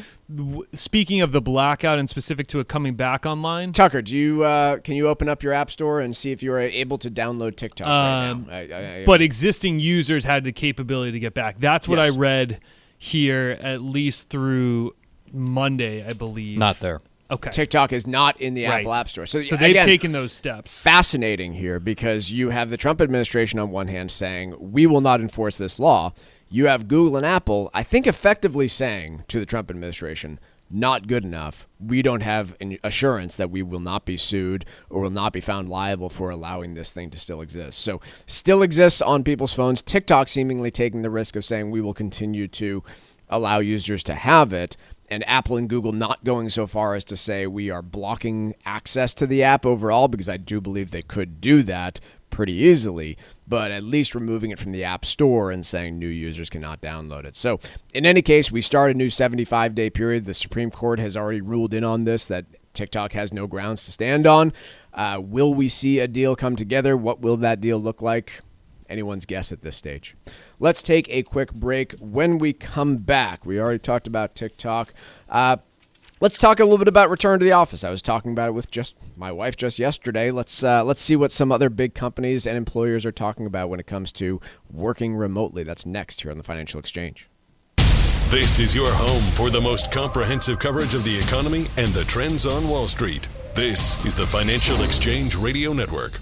Speaking of the blackout and specific to it coming back online, Tucker, can you open up your App Store and see if you are able to download TikTok right now? But existing users had the capability to get back. That's what I read here, at least through Monday, I believe. Not there. Okay. TikTok is not in the Apple App Store. So they've taken those steps. Fascinating here, because you have the Trump administration on one hand saying, we will not enforce this law. You have Google and Apple, I think, effectively saying to the Trump administration, not good enough. We don't have an assurance that we will not be sued or will not be found liable for allowing this thing to still exist. So still exists on people's phones. TikTok seemingly taking the risk of saying we will continue to allow users to have it. And Apple and Google not going so far as to say we are blocking access to the app overall, because I do believe they could do that pretty easily, but at least removing it from the App Store and saying new users cannot download it. So in any case, we start a new 75-day period. The Supreme Court has already ruled in on this, that TikTok has no grounds to stand on. Will we see a deal come together? What will that deal look like? Anyone's guess at this stage. Let's take a quick break. When we come back, we already talked about TikTok. Let's talk a little bit about return to the office. I was talking about it with my wife just yesterday. Let's see what some other big companies and employers are talking about when it comes to working remotely. That's next here on the Financial Exchange. This is your home for the most comprehensive coverage of the economy and the trends on Wall Street. This is the Financial Exchange Radio Network.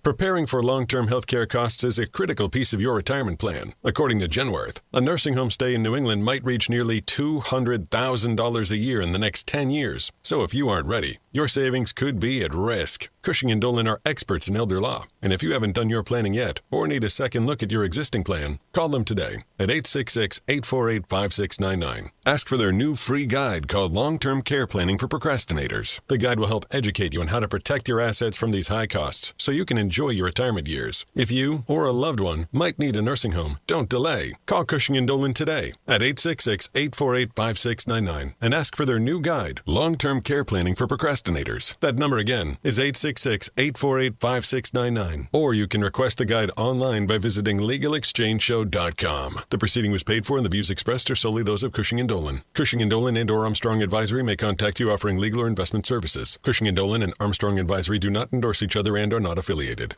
Preparing for long-term healthcare costs is a critical piece of your retirement plan. According to Genworth, a nursing home stay in New England might reach nearly $200,000 a year in the next 10 years. So if you aren't ready, your savings could be at risk. Cushing & Dolan are experts in elder law, and if you haven't done your planning yet or need a second look at your existing plan, call them today at 866-848-5699. Ask for their new free guide called Long-Term Care Planning for Procrastinators. The guide will help educate you on how to protect your assets from these high costs so you can enjoy your retirement years. If you or a loved one might need a nursing home, don't delay. Call Cushing & Dolan today at 866-848-5699 and ask for their new guide, Long-Term Care Planning for Procrastinators. procrastinators. That number again is 866-848-5699. Or you can request the guide online by visiting LegalExchangeShow.com. The proceeding was paid for and the views expressed are solely those of Cushing & Dolan. Cushing & Dolan and or Armstrong Advisory may contact you offering legal or investment services. Cushing & Dolan and Armstrong Advisory do not endorse each other and are not affiliated.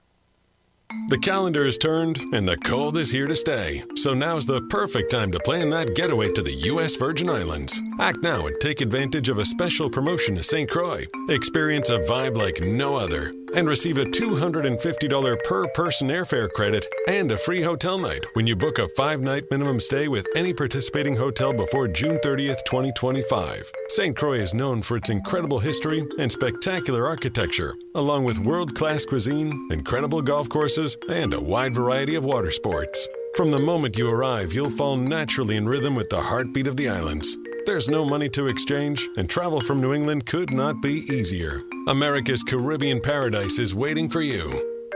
The calendar is turned and the cold is here to stay. So now's the perfect time to plan that getaway to the U.S. Virgin Islands. Act now and take advantage of a special promotion to St. Croix. Experience a vibe like no other and receive a $250 per person airfare credit and a free hotel night when you book a 5-night minimum stay with any participating hotel before June 30th, 2025. St. Croix is known for its incredible history and spectacular architecture, along with world-class cuisine, incredible golf courses, and a wide variety of water sports. From the moment you arrive, you'll fall naturally in rhythm with the heartbeat of the islands. There's no money to exchange, and travel from New England could not be easier. America's Caribbean paradise is waiting for you.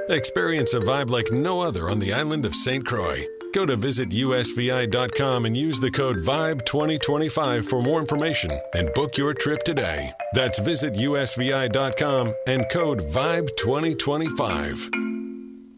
Experience a vibe like no other on the island of St. Croix. Go to visitusvi.com and use the code VIBE2025 for more information and book your trip today. That's visitusvi.com and code VIBE2025.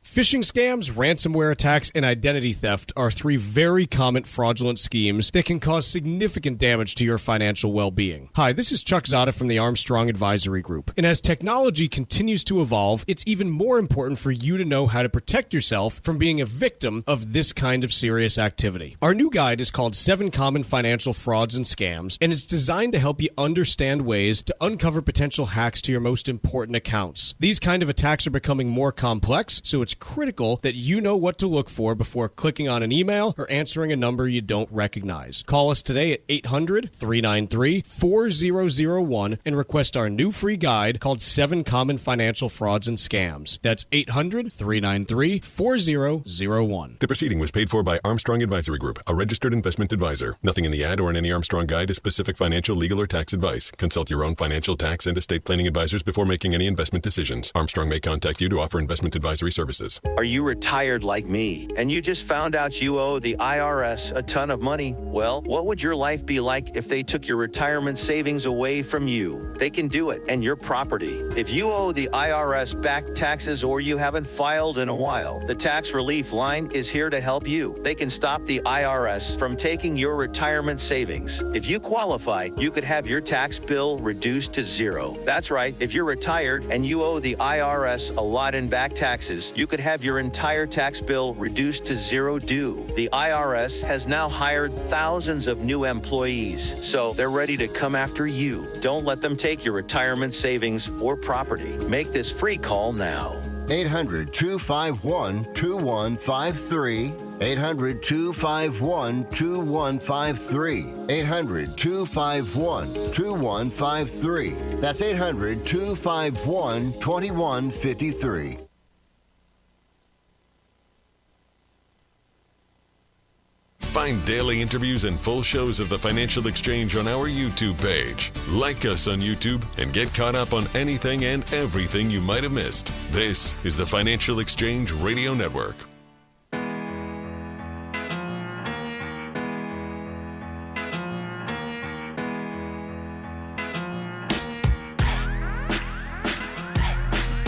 Phishing scams, ransomware attacks, and identity theft are three very common fraudulent schemes that can cause significant damage to your financial well-being. Hi, this is Chuck Zada from the Armstrong Advisory Group. And as technology continues to evolve, it's even more important for you to know how to protect yourself from being a victim of this kind of serious activity. Our new guide is called 7 Common Financial Frauds and Scams, and it's designed to help you understand ways to uncover potential hacks to your most important accounts. These kind of attacks are becoming more complex, so it's critical that you know what to look for before clicking on an email or answering a number you don't recognize. Call us today at 800-393-4001 and request our new free guide called 7 Common Financial Frauds and Scams. That's 800-393-4001. The proceeding was paid for by Armstrong Advisory Group, a registered investment advisor. Nothing in the ad or in any Armstrong guide is specific financial, legal, or tax advice. Consult your own financial, tax, and estate planning advisors before making any investment decisions. Armstrong may contact you to offer investment advisory services. Are you retired like me and you just found out you owe the IRS a ton of money? Well, what would your life be like if they took your retirement savings away from you? They can do it and your property. If you owe the IRS back taxes or you haven't filed in a while, the Tax Relief Line is here to help you. They can stop the IRS from taking your retirement savings. If you qualify, you could have your tax bill reduced to zero. That's right. If you're retired and you owe the IRS a lot in back taxes, you could have your entire tax bill reduced to zero due. The IRS has now hired thousands of new employees, so they're ready to come after you. Don't let them take your retirement savings or property. Make this free call now. 800-251-2153. 800-251-2153. 800-251-2153. That's 800-251-2153. Find daily interviews and full shows of the Financial Exchange on our YouTube page. Like us on YouTube and get caught up on anything and everything you might have missed. This is the Financial Exchange Radio Network.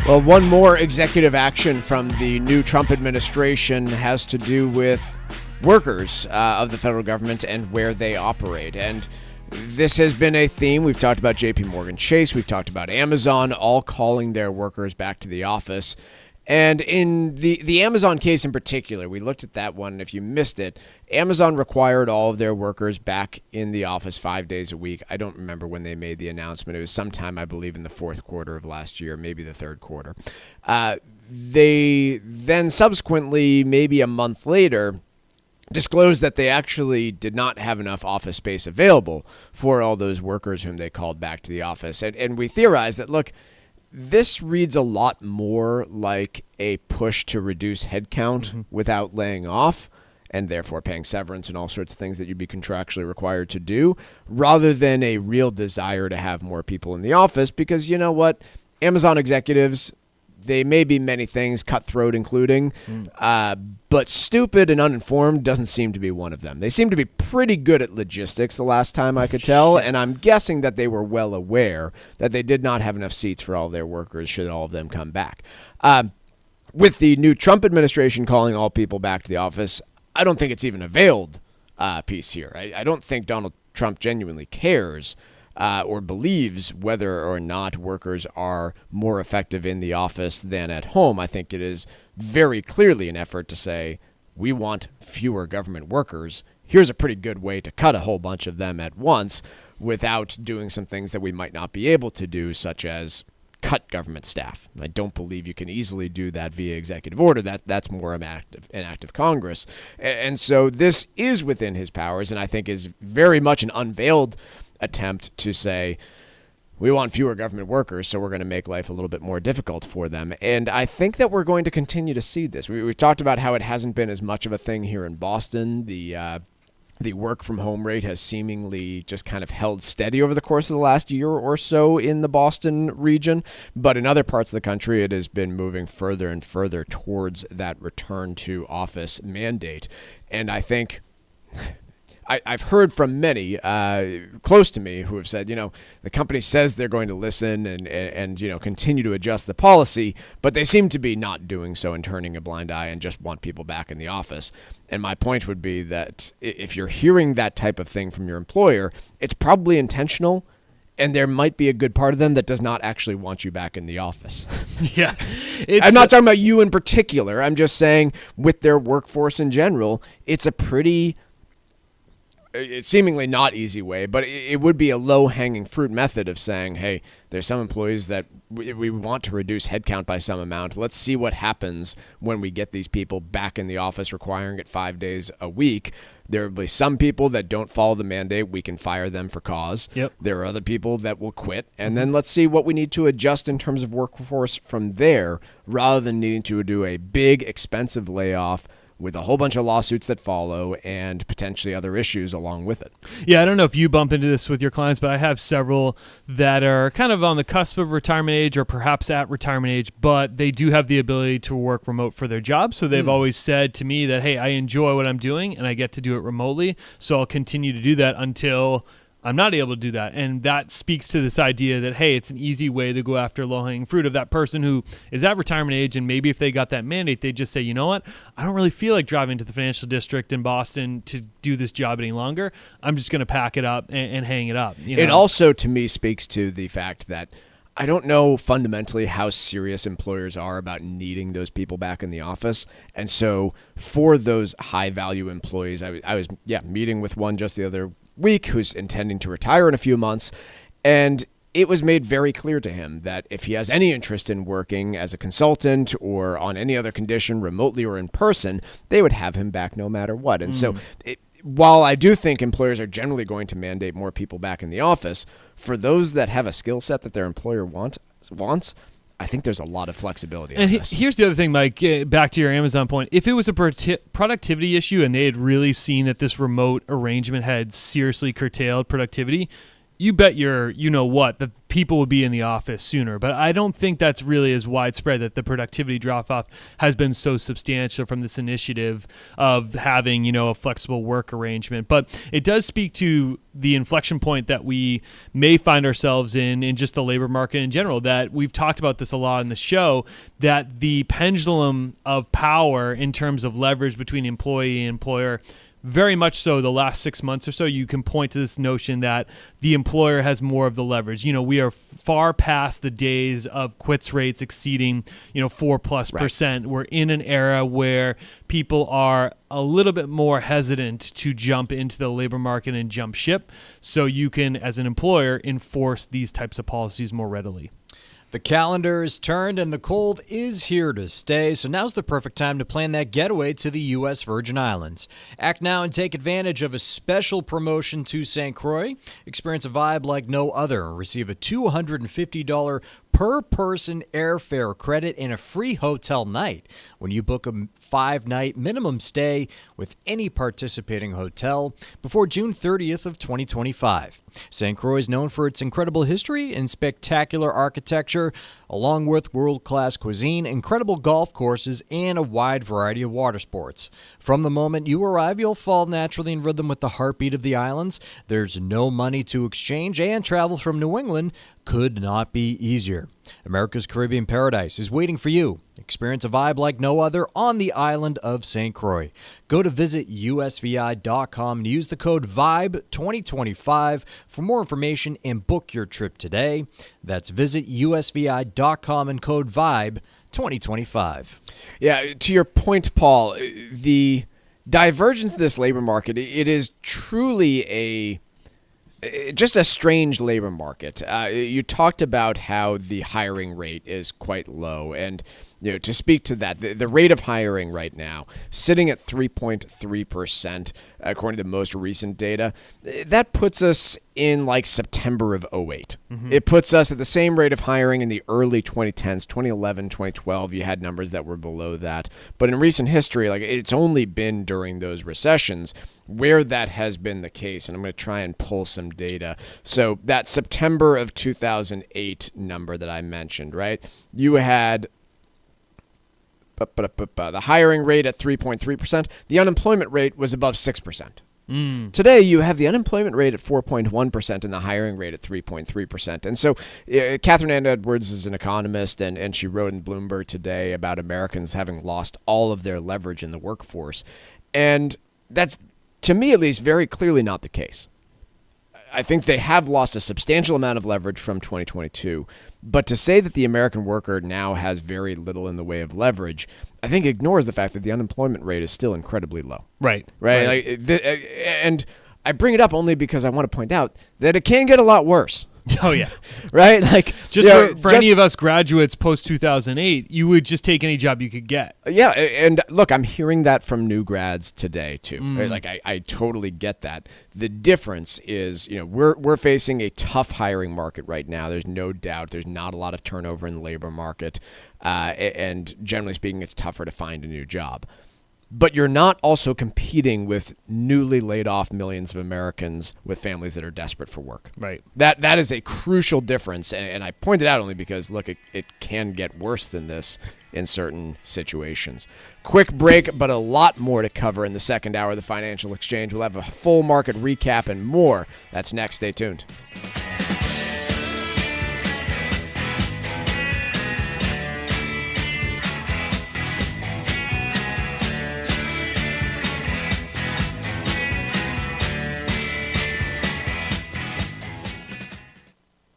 Well, one more executive action from the new Trump administration has to do with workers of the federal government and where they operate. And this has been a theme. We've talked about JP Morgan Chase. We've talked about Amazon, all calling their workers back to the office. And in the Amazon case in particular, we looked at that one. If you missed it, Amazon required all of their workers back in the office 5 days a week. I don't remember when they made the announcement. It was sometime, I believe, in the fourth quarter of last year, maybe the third quarter. They then subsequently, maybe a month later, disclosed that they actually did not have enough office space available for all those workers whom they called back to the office. And we theorized that, look, this reads a lot more like a push to reduce headcount without laying off and therefore paying severance and all sorts of things that you'd be contractually required to do, rather than a real desire to have more people in the office. Because you know what? Amazon executives, they may be many things, cutthroat including, but stupid and uninformed doesn't seem to be one of them. They seem to be pretty good at logistics the last time I could tell, and I'm guessing that they were well aware that they did not have enough seats for all of their workers should all of them come back. With the new Trump administration calling all people back to the office, I don't think it's even a veiled piece here. I don't think Donald Trump genuinely cares or believes whether or not workers are more effective in the office than at home. I think it is very clearly an effort to say, we want fewer government workers. Here's a pretty good way to cut a whole bunch of them at once without doing some things that we might not be able to do, such as cut government staff. I don't believe you can easily do that via executive order. That's more an act of Congress. And so this is within his powers, and I think is very much an unveiled attempt to say, we want fewer government workers, so we're going to make life a little bit more difficult for them. And I think that we're going to continue to see this. We've talked about how it hasn't been as much of a thing here in Boston. The work from home rate has seemingly just kind of held steady over the course of the last year or so in the Boston region. But in other parts of the country, it has been moving further and further towards that return to office mandate. And I think I've heard from many close to me who have said, the company says they're going to listen and continue to adjust the policy, but they seem to be not doing so and turning a blind eye and just want people back in the office. And my point would be that if you're hearing that type of thing from your employer, it's probably intentional, and there might be a good part of them that does not actually want you back in the office. Yeah. I'm not talking about you in particular. I'm just saying with their workforce in general, it's a pretty seemingly not easy way, but it would be a low-hanging fruit method of saying, hey, there's some employees that we want to reduce headcount by some amount. Let's see what happens when we get these people back in the office requiring it 5 days a week. There will be some people that don't follow the mandate. We can fire them for cause. Yep. There are other people that will quit. And then let's see what we need to adjust in terms of workforce from there, rather than needing to do a big, expensive layoff with a whole bunch of lawsuits that follow and potentially other issues along with it. Yeah, I don't know if you bump into this with your clients, but I have several that are kind of on the cusp of retirement age or perhaps at retirement age, but they do have the ability to work remote for their job. So they've always said to me that, hey, I enjoy what I'm doing and I get to do it remotely, so I'll continue to do that until I'm not able to do that. And that speaks to this idea that, hey, it's an easy way to go after low-hanging fruit of that person who is at retirement age, and maybe if they got that mandate, they just say, you know what, I don't really feel like driving to the financial district in Boston to do this job any longer. I'm just going to pack it up and hang it up. It also, to me, speaks to the fact that I don't know fundamentally how serious employers are about needing those people back in the office. And so for those high-value employees, I was meeting with one just the other week who's intending to retire in a few months, and it was made very clear to him that if he has any interest in working as a consultant or on any other condition, remotely or in person, they would have him back no matter what. And so while I do think employers are generally going to mandate more people back in the office, for those that have a skill set that their employer wants, I think there's a lot of flexibility on this. Here's the other thing, Mike, back to your Amazon point. If it was a productivity issue and they had really seen that this remote arrangement had seriously curtailed productivity, you bet the people would be in the office sooner. But I don't think that's really as widespread, that the productivity drop-off has been so substantial from this initiative of having, a flexible work arrangement. But it does speak to the inflection point that we may find ourselves in just the labor market in general, that we've talked about this a lot in the show, that the pendulum of power in terms of leverage between employee and employer, very much so the last 6 months or so, you can point to this notion that the employer has more of the leverage. We are far past the days of quits rates exceeding, 4+%. Right. We're in an era where people are a little bit more hesitant to jump into the labor market and jump ship. So you can, as an employer, enforce these types of policies more readily. The calendar is turned and the cold is here to stay, so now's the perfect time to plan that getaway to the U.S. Virgin Islands. Act now and take advantage of a special promotion to St. Croix. Experience a vibe like no other and receive a $250 per-person airfare credit and a free hotel night when you book a 5-night minimum stay with any participating hotel before June 30th of 2025. St. Croix is known for its incredible history and spectacular architecture, along with world-class cuisine, incredible golf courses, and a wide variety of water sports. From the moment you arrive, you'll fall naturally in rhythm with the heartbeat of the islands. There's no money to exchange, and travel from New England could not be easier. America's Caribbean paradise is waiting for you. Experience a vibe like no other on the island of St. Croix. Go to visitusvi.com and use the code VIBE2025 for more information and book your trip today. That's visitusvi.com and code VIBE2025. Yeah, to your point, Paul, the divergence of this labor market, it is truly just a strange labor market. You talked about how the hiring rate is quite low, and to speak to that, the rate of hiring right now sitting at 3.3%, according to the most recent data. That puts us in like September of 2008. Mm-hmm. It puts us at the same rate of hiring in the early 2010s, 2011, 2012. You had numbers that were below that. But in recent history, like it's only been during those recessions where that has been the case. And I'm going to try and pull some data. So that September of 2008 number that I mentioned, right? You had the hiring rate at 3.3%. The unemployment rate was above 6%. Today, you have the unemployment rate at 4.1% and the hiring rate at 3.3%. And so Catherine Ann Edwards is an economist, and she wrote in Bloomberg today about Americans having lost all of their leverage in the workforce. And that's, to me at least, very clearly not the case. I think they have lost a substantial amount of leverage from 2022. But to say that the American worker now has very little in the way of leverage, I think ignores the fact that the unemployment rate is still incredibly low. Right. And I bring it up only because I want to point out that it can get a lot worse. Oh, yeah. Right? Like for any of us graduates post-2008, you would just take any job you could get. Yeah, and look, I'm hearing that from new grads today, too. Right? Like, I totally get that. The difference is, we're facing a tough hiring market right now. There's no doubt. There's not a lot of turnover in the labor market. And generally speaking, it's tougher to find a new job. But you're not also competing with newly laid off millions of Americans with families that are desperate for work. Right. That is a crucial difference, and I point it out only because, look, it can get worse than this in certain situations. Quick break, but a lot more to cover in the second hour of the Financial Exchange. We'll have a full market recap and more. That's next. Stay tuned.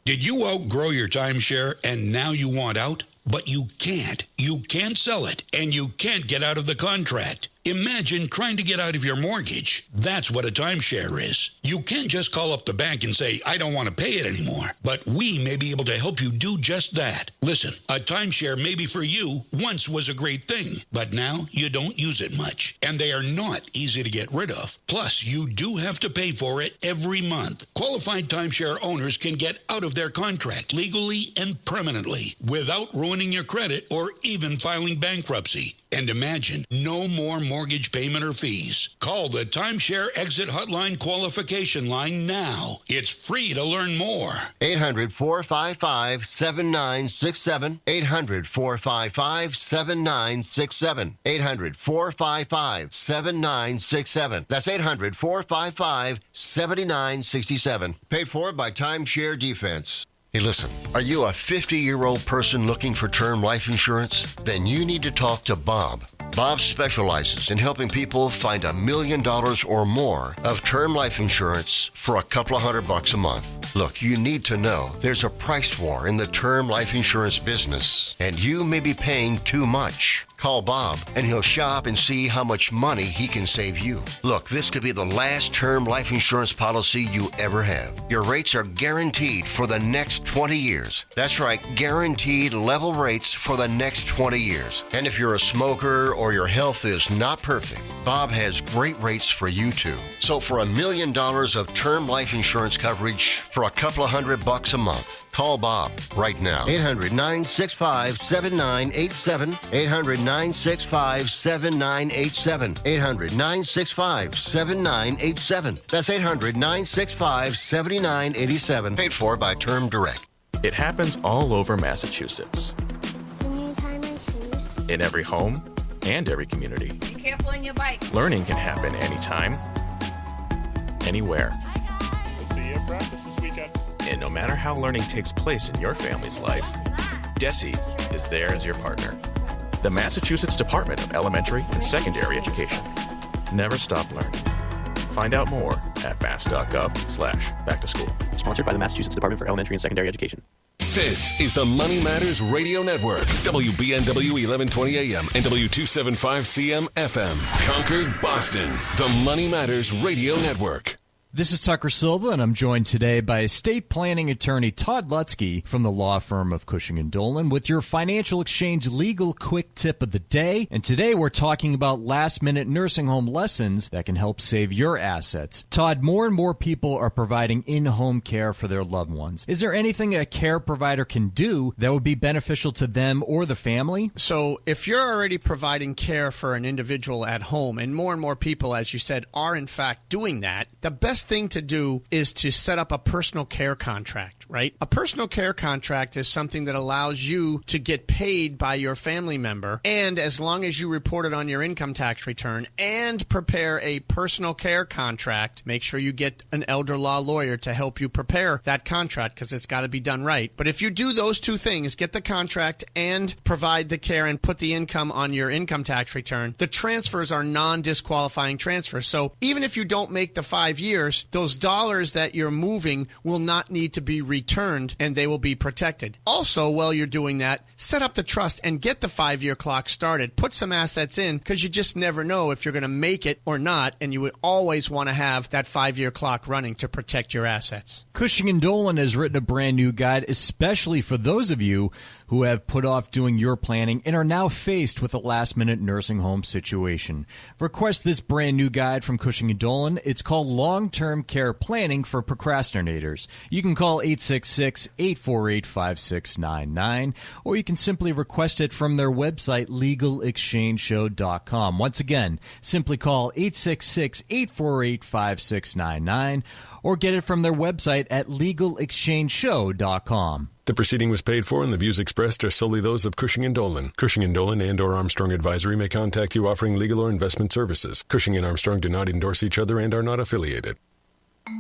Did you outgrow your timeshare and now you want out? But you can't. You can't sell it, and you can't get out of the contract. Imagine trying to get out of your mortgage. That's what a timeshare is. You can't just call up the bank and say, I don't want to pay it anymore. But we may be able to help you do just that. Listen, a timeshare maybe for you once was a great thing, but now you don't use it much. And they are not easy to get rid of. Plus, you do have to pay for it every month. Qualified timeshare owners can get out of their contract legally and permanently without ruining your credit or even filing bankruptcy. And imagine, no more mortgage payment or fees. Call the Timeshare Exit Hotline qualification line now. It's free to learn more. 800-455-7967. 800-455-7967. 800-455-7967. That's 800-455-7967. Paid for by Timeshare Defense. Hey, listen, are you a 50-year-old person looking for term life insurance? Then you need to talk to Bob. Bob specializes in helping people find $1 million or more of term life insurance for a couple of $100 a month. Look, you need to know there's a price war in the term life insurance business, and you may be paying too much. Call Bob, and he'll shop and see how much money he can save you. Look, this could be the last term life insurance policy you ever have. Your rates are guaranteed for the next 20 years. That's right, guaranteed level rates for the next 20 years. And if you're a smoker or your health is not perfect, Bob has great rates for you too. So for $1 million of term life insurance coverage for a couple of $100 a month, Call Bob right now. 800-965-7987. 800-965-7987. 800-965-7987. That's 800-965-7987. Paid for by Term Direct. It happens all over Massachusetts. Can you tie my shoes? In every home and every community. Be careful on your bike. Learning can happen anytime, anywhere. The C.E.O.s practice this weekend. And no matter how learning takes place in your family's life, DESE is there as your partner. The Massachusetts Department of Elementary and Secondary Education. Never stop learning. Find out more at mass.gov/back-to-school. Sponsored by the Massachusetts Department for Elementary and Secondary Education. This is the Money Matters Radio Network. WBNW 1120 AM and W275CM FM. Concord, Boston. The Money Matters Radio Network. This is Tucker Silva, and I'm joined today by estate planning attorney Todd Lutzke from the law firm of Cushing & Dolan with your Financial Exchange legal quick tip of the day. And today we're talking about last-minute nursing home lessons that can help save your assets. Todd, more and more people are providing in-home care for their loved ones. Is there anything a care provider can do that would be beneficial to them or the family? So if you're already providing care for an individual at home, and more people, as you said, are in fact doing that, the best thing to do is to set up a personal care contract, right? A personal care contract is something that allows you to get paid by your family member, and as long as you report it on your income tax return and prepare a personal care contract, make sure you get an elder law lawyer to help you prepare that contract because it's got to be done right. But if you do those two things, get the contract and provide the care and put the income on your income tax return, the transfers are non-disqualifying transfers. So even if you don't make the 5 years, those dollars that you're moving will not need to be returned and they will be protected. Also, while you're doing that, set up the trust and get the 5-year clock started. Put some assets in because you just never know if you're going to make it or not, and you would always want to have that 5-year clock running to protect your assets. Cushing & Dolan has written a brand new guide especially for those of you who have put off doing your planning and are now faced with a last-minute nursing home situation. Request this brand new guide from Cushing & Dolan. It's called Long-Term Care Planning for Procrastinators. You can call 866-848-5699, or you can simply request it from their website, legalexchangeshow.com. Once again, simply call 866-848-5699, or get it from their website at legalexchangeshow.com. The proceeding was paid for, and the views expressed are solely those of Cushing & Dolan. Cushing & Dolan and or Armstrong Advisory may contact you offering legal or investment services. Cushing and Armstrong do not endorse each other and are not affiliated.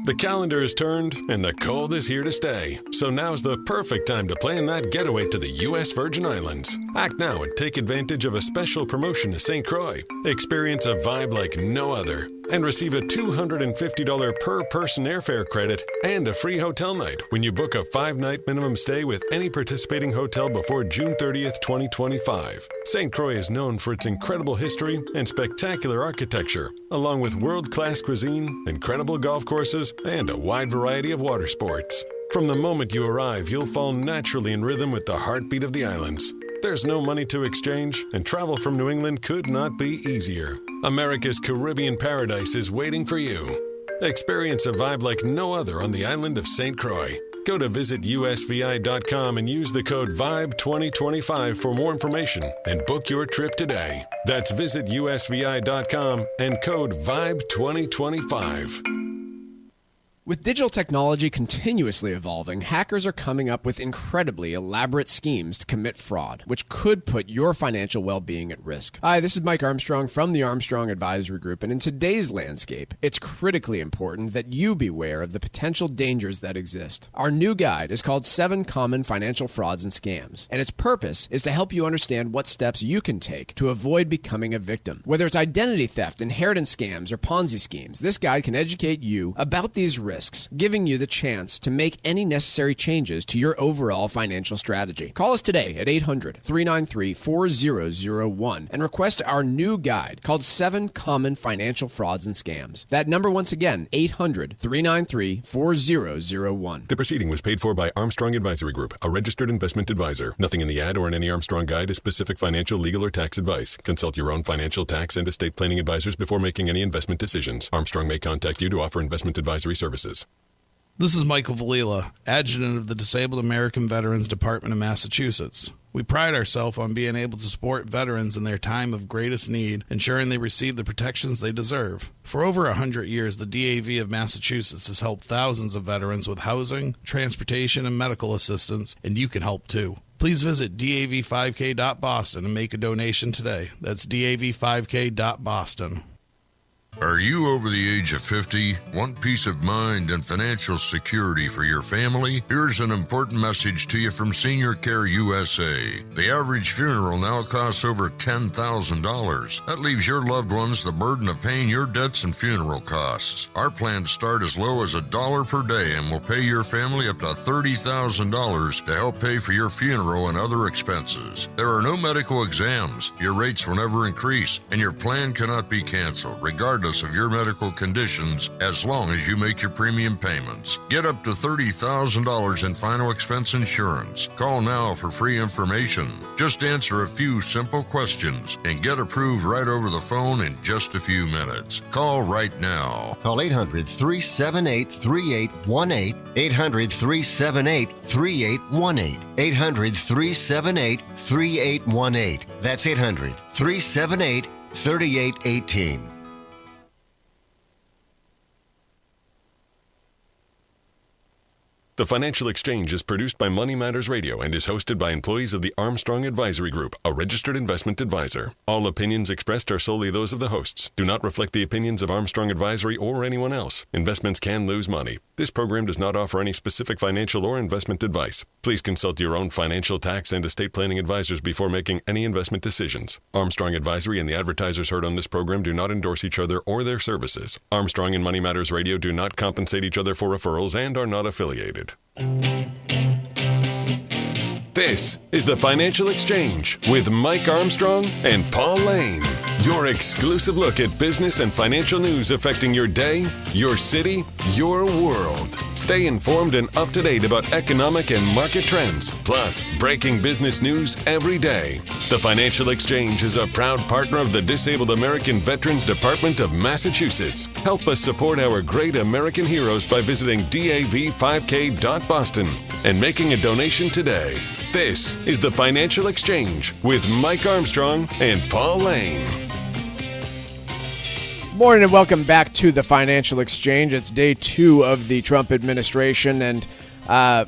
The calendar is turned, and the cold is here to stay. So now's the perfect time to plan that getaway to the U.S. Virgin Islands. Act now and take advantage of a special promotion to St. Croix. Experience a vibe like no other and receive a $250 per person airfare credit and a free hotel night when you book a 5-night minimum stay with any participating hotel before June 30th, 2025. St. Croix is known for its incredible history and spectacular architecture, along with world-class cuisine, incredible golf courses, and a wide variety of water sports. From the moment you arrive, you'll fall naturally in rhythm with the heartbeat of the islands. There's no money to exchange, and travel from New England could not be easier. America's Caribbean paradise is waiting for you. Experience a vibe like no other on the island of St. Croix. Go to visitusvi.com and use the code VIBE2025 for more information and book your trip today. That's visitusvi.com and code VIBE2025. With digital technology continuously evolving, hackers are coming up with incredibly elaborate schemes to commit fraud, which could put your financial well-being at risk. Hi, this is Mike Armstrong from the Armstrong Advisory Group, and in today's landscape, it's critically important that you beware of the potential dangers that exist. Our new guide is called 7 Common Financial Frauds and Scams, and its purpose is to help you understand what steps you can take to avoid becoming a victim. Whether it's identity theft, inheritance scams, or Ponzi schemes, this guide can educate you about these risks, giving you the chance to make any necessary changes to your overall financial strategy. Call us today at 800-393-4001 and request our new guide called 7 Common Financial Frauds and Scams. That number once again, 800-393-4001. The proceeding was paid for by Armstrong Advisory Group, a registered investment advisor. Nothing in the ad or in any Armstrong guide is specific financial, legal, or tax advice. Consult your own financial, tax, and estate planning advisors before making any investment decisions. Armstrong may contact you to offer investment advisory services. This is Michael Valila, Adjutant of the Disabled American Veterans Department of Massachusetts. We pride ourselves on being able to support veterans in their time of greatest need, ensuring they receive the protections they deserve. For over 100 years, the DAV of Massachusetts has helped thousands of veterans with housing, transportation, and medical assistance, and you can help too. Please visit dav5k.boston and make a donation today. That's dav5k.boston. Are you over the age of 50? Want peace of mind and financial security for your family? Here's an important message to you from Senior Care USA. The average funeral now costs over $10,000. That leaves your loved ones the burden of paying your debts and funeral costs. Our plans start as low as $1 per day and will pay your family up to $30,000 to help pay for your funeral and other expenses. There are no medical exams, your rates will never increase, and your plan cannot be canceled, regardless of your medical conditions, as long as you make your premium payments. Get up to $30,000 in final expense insurance. Call now for free information. Just answer a few simple questions and get approved right over the phone in just a few minutes. Call right now. Call 800-378-3818. 800-378-3818. 800-378-3818. That's 800-378-3818. The Financial Exchange is produced by Money Matters Radio and is hosted by employees of the Armstrong Advisory Group, a registered investment advisor. All opinions expressed are solely those of the hosts, do not reflect the opinions of Armstrong Advisory or anyone else. Investments can lose money. This program does not offer any specific financial or investment advice. Please consult your own financial, tax, and estate planning advisors before making any investment decisions. Armstrong Advisory and the advertisers heard on this program do not endorse each other or their services. Armstrong and Money Matters Radio do not compensate each other for referrals and are not affiliated. This is the Financial Exchange with Mike Armstrong and Paul Lane. Your exclusive look at business and financial news affecting your day, your city, your world. Stay informed and up to date about economic and market trends, plus breaking business news every day. The Financial Exchange is a proud partner of the Disabled American Veterans Department of Massachusetts. Help us support our great American heroes by visiting dav5k.boston and making a donation today. This is the Financial Exchange with Mike Armstrong and Paul Lane. Morning and welcome back to the Financial Exchange. It's day 2 of the Trump administration and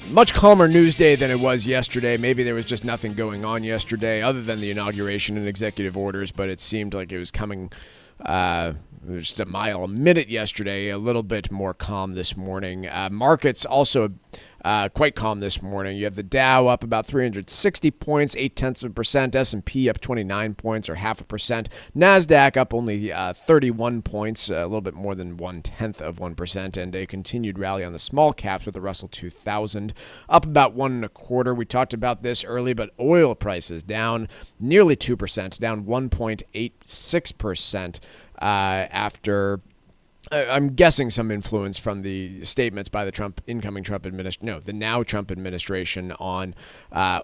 much calmer news day than it was yesterday. Maybe there was just nothing going on yesterday other than the inauguration and executive orders, but it seemed like it was coming just a mile a minute yesterday, a little bit more calm this morning. Markets also quite calm this morning. You have the Dow up about 360 points, 0.8%. S&P up 29 points or 0.5%. NASDAQ up only 31 points, a little bit more than 0.1%, and a continued rally on the small caps with the Russell 2000 up about 1.25%. We talked about this early, but oil prices down nearly 2%, down 1.86%. After, I'm guessing, some influence from the statements by the the now Trump administration on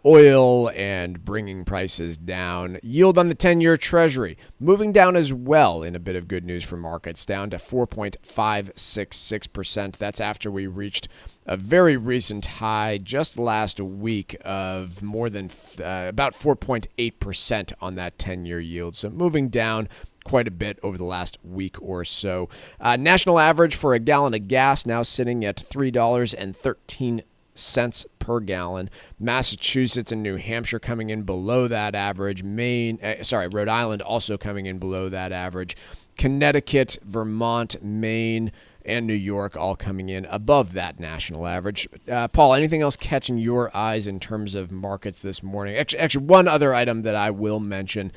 oil and bringing prices down. Yield on the 10-year Treasury moving down as well in a bit of good news for markets, down to 4.566%. That's after we reached a very recent high just last week of more than about 4.8% on that 10-year yield. So moving down quite a bit over the last week or so. National average for a gallon of gas now sitting at $3.13 per gallon. Massachusetts and New Hampshire coming in below that average. Rhode Island also coming in below that average. Connecticut, Vermont, Maine, and New York all coming in above that national average. Paul, anything else catching your eyes in terms of markets this morning? Actually, one other item that I will mention,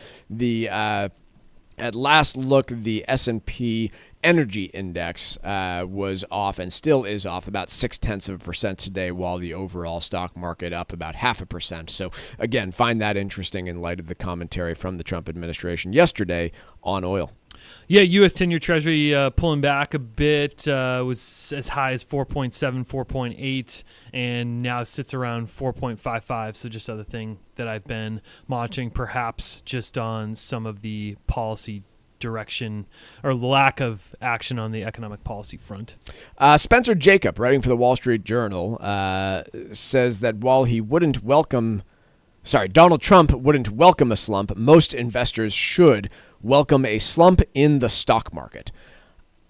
at last look, the S&P Energy Index was off and still is off about 0.6% today, while the overall stock market up about 0.5%. So, again, find that interesting in light of the commentary from the Trump administration yesterday on oil. Yeah, U.S. 10-year Treasury pulling back a bit, was as high as 4.7, 4.8, and now sits around 4.55. So just other thing that I've been monitoring, perhaps just on some of the policy direction or lack of action on the economic policy front. Spencer Jacob, writing for the Wall Street Journal, says that while Donald Trump wouldn't welcome a slump, most investors should welcome a slump in the stock market.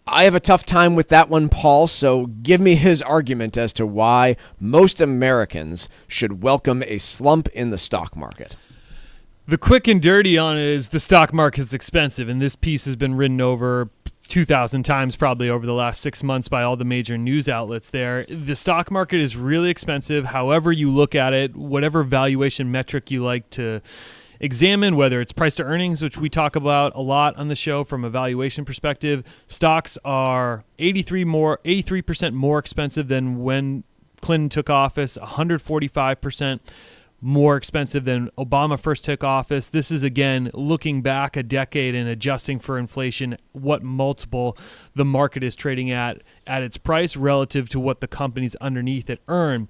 I have a tough time with that one, Paul, so give me his argument as to why most Americans should welcome a slump in the stock market. The quick and dirty on it is the stock market is expensive, and this piece has been written over 2,000 times probably over the last 6 months by all the major news outlets there. The stock market is really expensive, however you look at it, whatever valuation metric you like to examine, whether it's price to earnings, which we talk about a lot on the show from a valuation perspective. Stocks are 83% more expensive than when Clinton took office, 145% more expensive than Obama first took office. This is, again, looking back a decade and adjusting for inflation, what multiple the market is trading at its price relative to what the companies underneath it earn.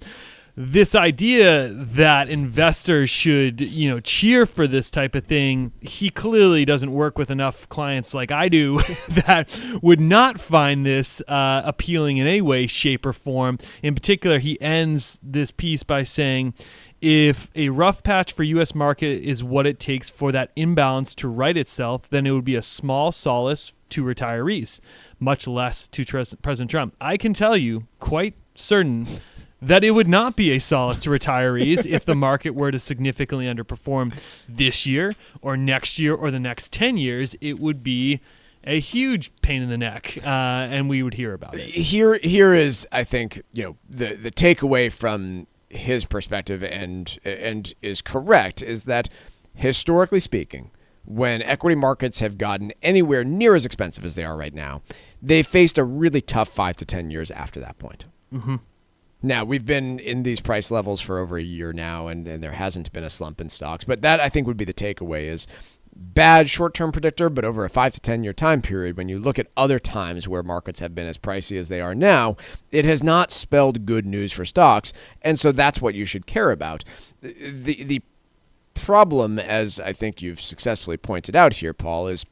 This idea that investors should, cheer for this type of thing, he clearly doesn't work with enough clients like I do that would not find this appealing in any way, shape, or form. In particular, he ends this piece by saying, if a rough patch for U.S. market is what it takes for that imbalance to right itself, then it would be a small solace to retirees, much less to President Trump. I can tell you, quite certain, that it would not be a solace to retirees if the market were to significantly underperform this year or next year or the next 10 years. It would be a huge pain in the neck, and we would hear about it. Here is, I think, the takeaway from his perspective and is correct, is that historically speaking, when equity markets have gotten anywhere near as expensive as they are right now, they faced a really tough 5 to 10 years after that point. Mm-hmm. Now, we've been in these price levels for over a year now, and there hasn't been a slump in stocks. But that, I think, would be the takeaway, is bad short-term predictor, but over a 5 to 10-year time period, when you look at other times where markets have been as pricey as they are now, it has not spelled good news for stocks, and so that's what you should care about. The problem, as I think you've successfully pointed out here, Paul, is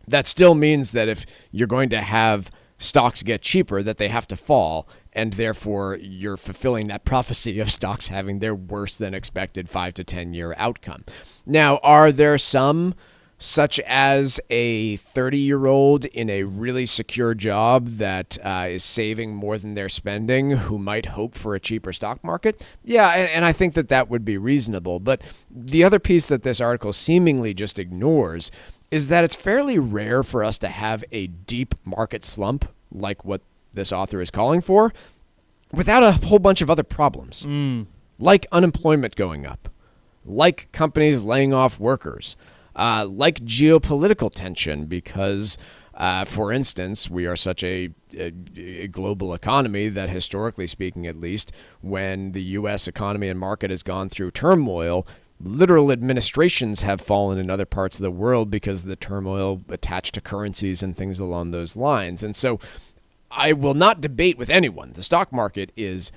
that still means that if you're going to have stocks get cheaper, that they have to fall, and therefore you're fulfilling that prophecy of stocks having their worse than expected 5 to 10 year outcome. Now, are there some, such as a 30-year-old in a really secure job that is saving more than they're spending, who might hope for a cheaper stock market? Yeah, and I think that would be reasonable. But the other piece that this article seemingly just ignores is that it's fairly rare for us to have a deep market slump like what this author is calling for without a whole bunch of other problems, like unemployment going up, like companies laying off workers, like geopolitical tension because, for instance, we are such a global economy that historically speaking, at least, when the U.S. economy and market has gone through turmoil, literal administrations have fallen in other parts of the world because of the turmoil attached to currencies and things along those lines. And so I will not debate with anyone. The stock market is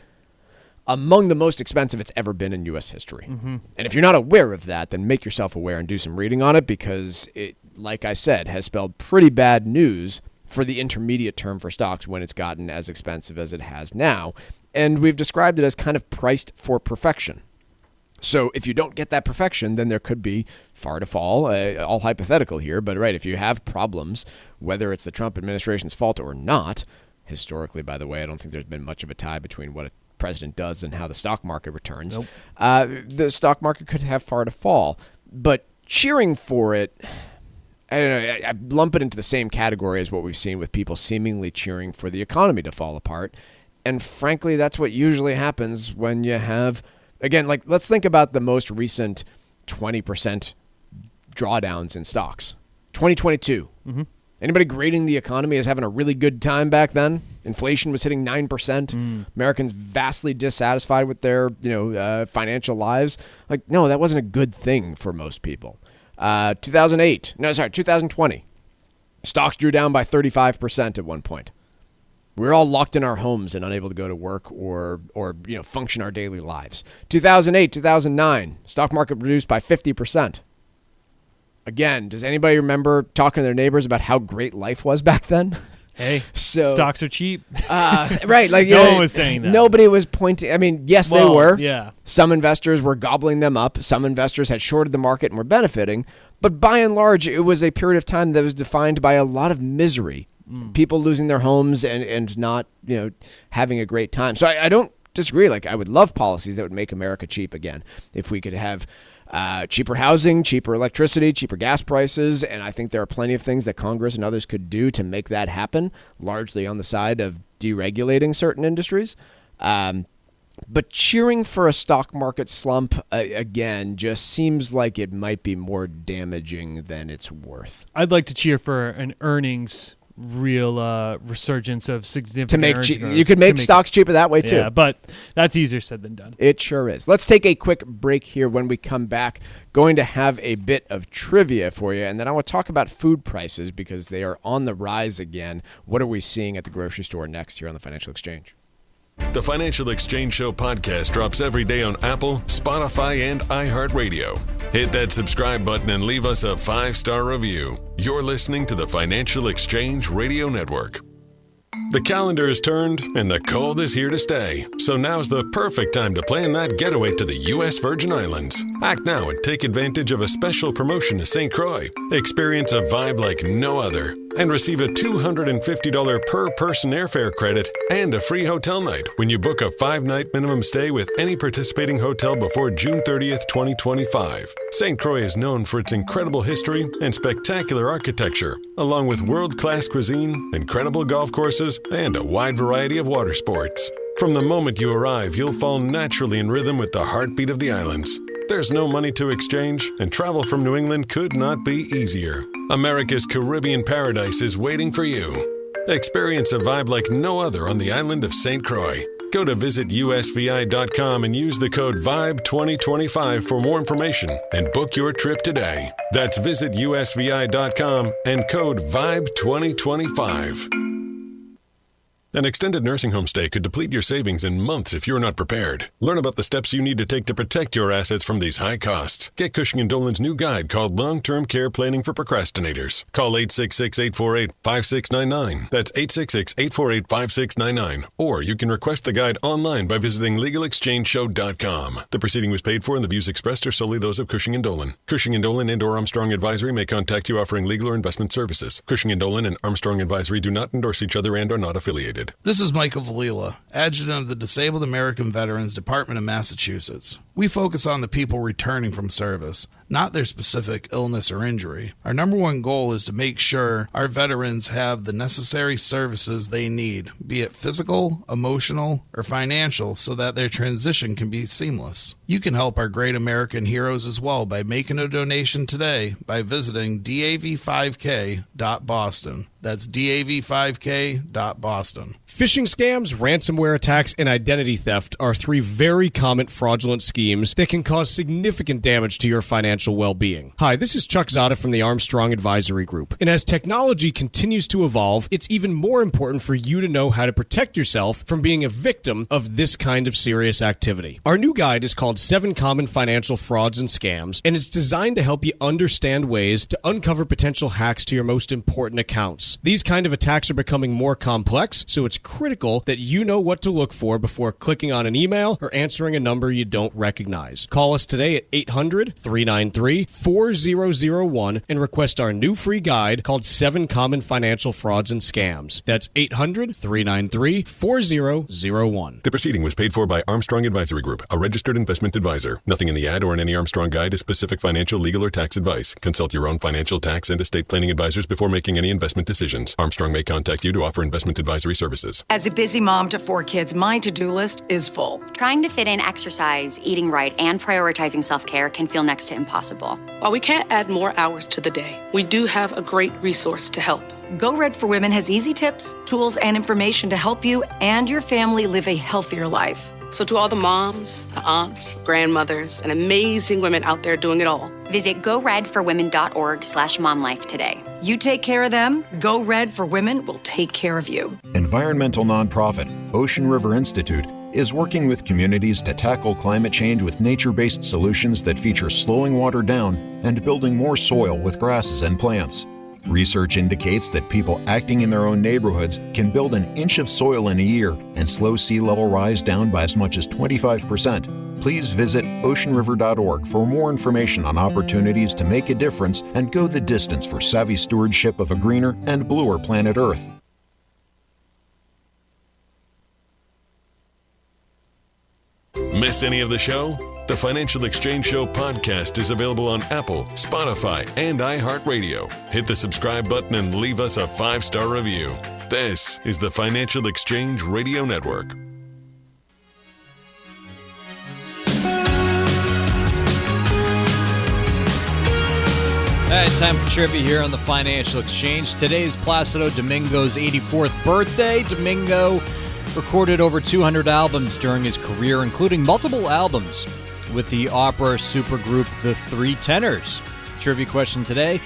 among the most expensive it's ever been in U.S. history. Mm-hmm. And if you're not aware of that, then make yourself aware and do some reading on it, because it, like I said, has spelled pretty bad news for the intermediate term for stocks when it's gotten as expensive as it has now. And we've described it as kind of priced for perfection. So if you don't get that perfection, then there could be far to fall, all hypothetical here. But right, if you have problems, whether it's the Trump administration's fault or not, historically, by the way, I don't think there's been much of a tie between what a president does and how the stock market returns. Nope. The stock market could have far to fall. But cheering for it, I don't know, I lump it into the same category as what we've seen with people seemingly cheering for the economy to fall apart. And frankly, that's what usually happens when you have... Again, like, let's think about the most recent 20% drawdowns in stocks. 2022. Mm-hmm. Anybody grading the economy as having a really good time back then? Inflation was hitting 9%. Americans vastly dissatisfied with their, financial lives. Like, no, that wasn't a good thing for most people. 2020. Stocks drew down by 35% at one point. We were all locked in our homes and unable to go to work or function our daily lives. 2008, 2009, stock market reduced by 50%. again, does anybody remember talking to their neighbors about how great life was back then? Hey, so stocks are cheap. Right. Like no one was saying that. Nobody was pointing. I mean, yes, they were. Yeah. Some investors were gobbling them up. Some investors had shorted the market and were benefiting. But by and large, it was a period of time that was defined by a lot of misery. People losing their homes and not, having a great time. So I don't disagree. Like, I would love policies that would make America cheap again. If we could have cheaper housing, cheaper electricity, cheaper gas prices, and I think there are plenty of things that Congress and others could do to make that happen, largely on the side of deregulating certain industries. But cheering for a stock market slump, again, just seems like it might be more damaging than it's worth. I'd like to cheer for an earnings real resurgence of significant earnings growth. You could make stocks cheaper that way too. Yeah, but that's easier said than done. It sure is. Let's take a quick break here. When we come back, going to have a bit of trivia for you, and then I want to talk about food prices because they are on the rise again. What are we seeing at the grocery store next here on the Financial Exchange? The Financial Exchange Show podcast drops every day on Apple, Spotify, and iHeartRadio. Hit that subscribe button and leave us a 5-star review. You're listening to the Financial Exchange Radio Network. The calendar is turned and the cold is here to stay. So now's the perfect time to plan that getaway to the U.S. Virgin Islands. Act now and take advantage of a special promotion to St. Croix. Experience a vibe like no other and receive a $250 per person airfare credit and a free hotel night when you book a 5-night minimum stay with any participating hotel before June 30th, 2025. St. Croix is known for its incredible history and spectacular architecture, along with world-class cuisine, incredible golf courses, and a wide variety of water sports. From the moment you arrive, you'll fall naturally in rhythm with the heartbeat of the islands. There's no money to exchange, and travel from New England could not be easier. America's Caribbean paradise is waiting for you. Experience a vibe like no other on the island of St. Croix. Go to visitusvi.com and use the code VIBE2025 for more information and book your trip today. That's visitusvi.com and code VIBE2025. An extended nursing home stay could deplete your savings in months if you're not prepared. Learn about the steps you need to take to protect your assets from these high costs. Get Cushing & Dolan's new guide called Long-Term Care Planning for Procrastinators. Call 866-848-5699. That's 866-848-5699. Or you can request the guide online by visiting LegalExchangeShow.com. The proceeding was paid for and the views expressed are solely those of Cushing & Dolan. Cushing & Dolan and or Armstrong Advisory may contact you offering legal or investment services. Cushing & Dolan and Armstrong Advisory do not endorse each other and are not affiliated. This is Michael Valila, Adjutant of the Disabled American Veterans Department of Massachusetts. We focus on the people returning from service, not their specific illness or injury. Our number one goal is to make sure our veterans have the necessary services they need, be it physical, emotional, or financial, so that their transition can be seamless. You can help our great American heroes as well by making a donation today by visiting dav5k.boston. That's dav5k.boston. Phishing scams, ransomware attacks, and identity theft are 3 very common fraudulent schemes that can cause significant damage to your financial well-being. Hi, this is Chuck Zada from the Armstrong Advisory Group. And as technology continues to evolve, it's even more important for you to know how to protect yourself from being a victim of this kind of serious activity. Our new guide is called 7 Common Financial Frauds and Scams, and it's designed to help you understand ways to uncover potential hacks to your most important accounts. These kind of attacks are becoming more complex, so it's critical that you know what to look for before clicking on an email or answering a number you don't recognize. Call us today at 800-393-4001 and request our new free guide called 7 Common Financial Frauds and Scams. That's 800-393-4001. The proceeding was paid for by Armstrong Advisory Group, a registered investment advisor. Nothing in the ad or in any Armstrong guide is specific financial, legal, or tax advice. Consult your own financial, tax, and estate planning advisors before making any investment decisions. Armstrong may contact you to offer investment advisory services. As a busy mom to 4 kids, my to-do list is full. Trying to fit in exercise, eating right, and prioritizing self-care can feel next to impossible. While we can't add more hours to the day, we do have a great resource to help. Go Red for Women has easy tips, tools, and information to help you and your family live a healthier life. So to all the moms, the aunts, grandmothers, and amazing women out there doing it all, visit goredforwomen.org/momlife today. You take care of them, Go Red for Women will take care of you. Environmental nonprofit Ocean River Institute is working with communities to tackle climate change with nature-based solutions that feature slowing water down and building more soil with grasses and plants. Research indicates that people acting in their own neighborhoods can build an inch of soil in a year and slow sea level rise down by as much as 25%. Please visit oceanriver.org for more information on opportunities to make a difference and go the distance for savvy stewardship of a greener and bluer planet Earth. Miss any of the show? The Financial Exchange Show podcast is available on Apple, Spotify, and iHeartRadio. Hit the subscribe button and leave us a 5-star review. This is the Financial Exchange Radio Network. All right, time for trivia here on the Financial Exchange. Today's Placido Domingo's 84th birthday. Domingo recorded over 200 albums during his career, including multiple albums with the opera supergroup The Three Tenors. Trivia question today.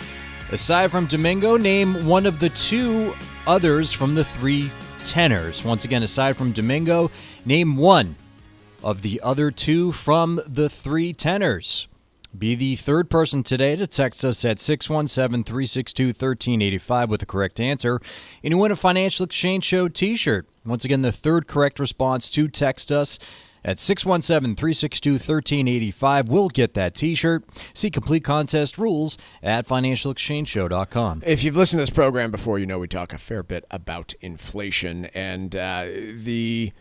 Aside from Domingo, name one of the two others from The Three Tenors. Once again, aside from Domingo, name one of the other two from The Three Tenors. Be the third person today to text us at 617-362-1385 with the correct answer, and you win a Financial Exchange Show t-shirt. Once again, the third correct response to text us at 617-362-1385 will get that t-shirt. See complete contest rules at financialexchangeshow.com. If you've listened to this program before, you know we talk a fair bit about inflation, and the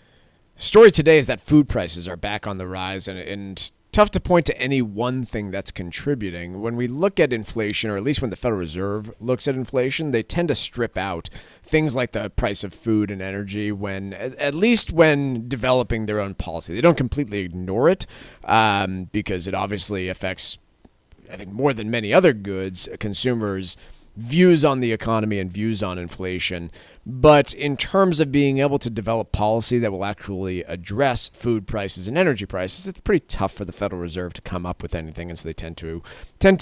story today is that food prices are back on the rise, and tough to point to any one thing that's contributing. When we look at inflation, or at least when the Federal Reserve looks at inflation, they tend to strip out things like the price of food and energy at least when developing their own policy. They don't completely ignore it because it obviously affects, I think, more than many other goods, consumers' views on the economy and views on inflation. But in terms of being able to develop policy that will actually address food prices and energy prices, it's pretty tough for the Federal Reserve to come up with anything, and so they tend to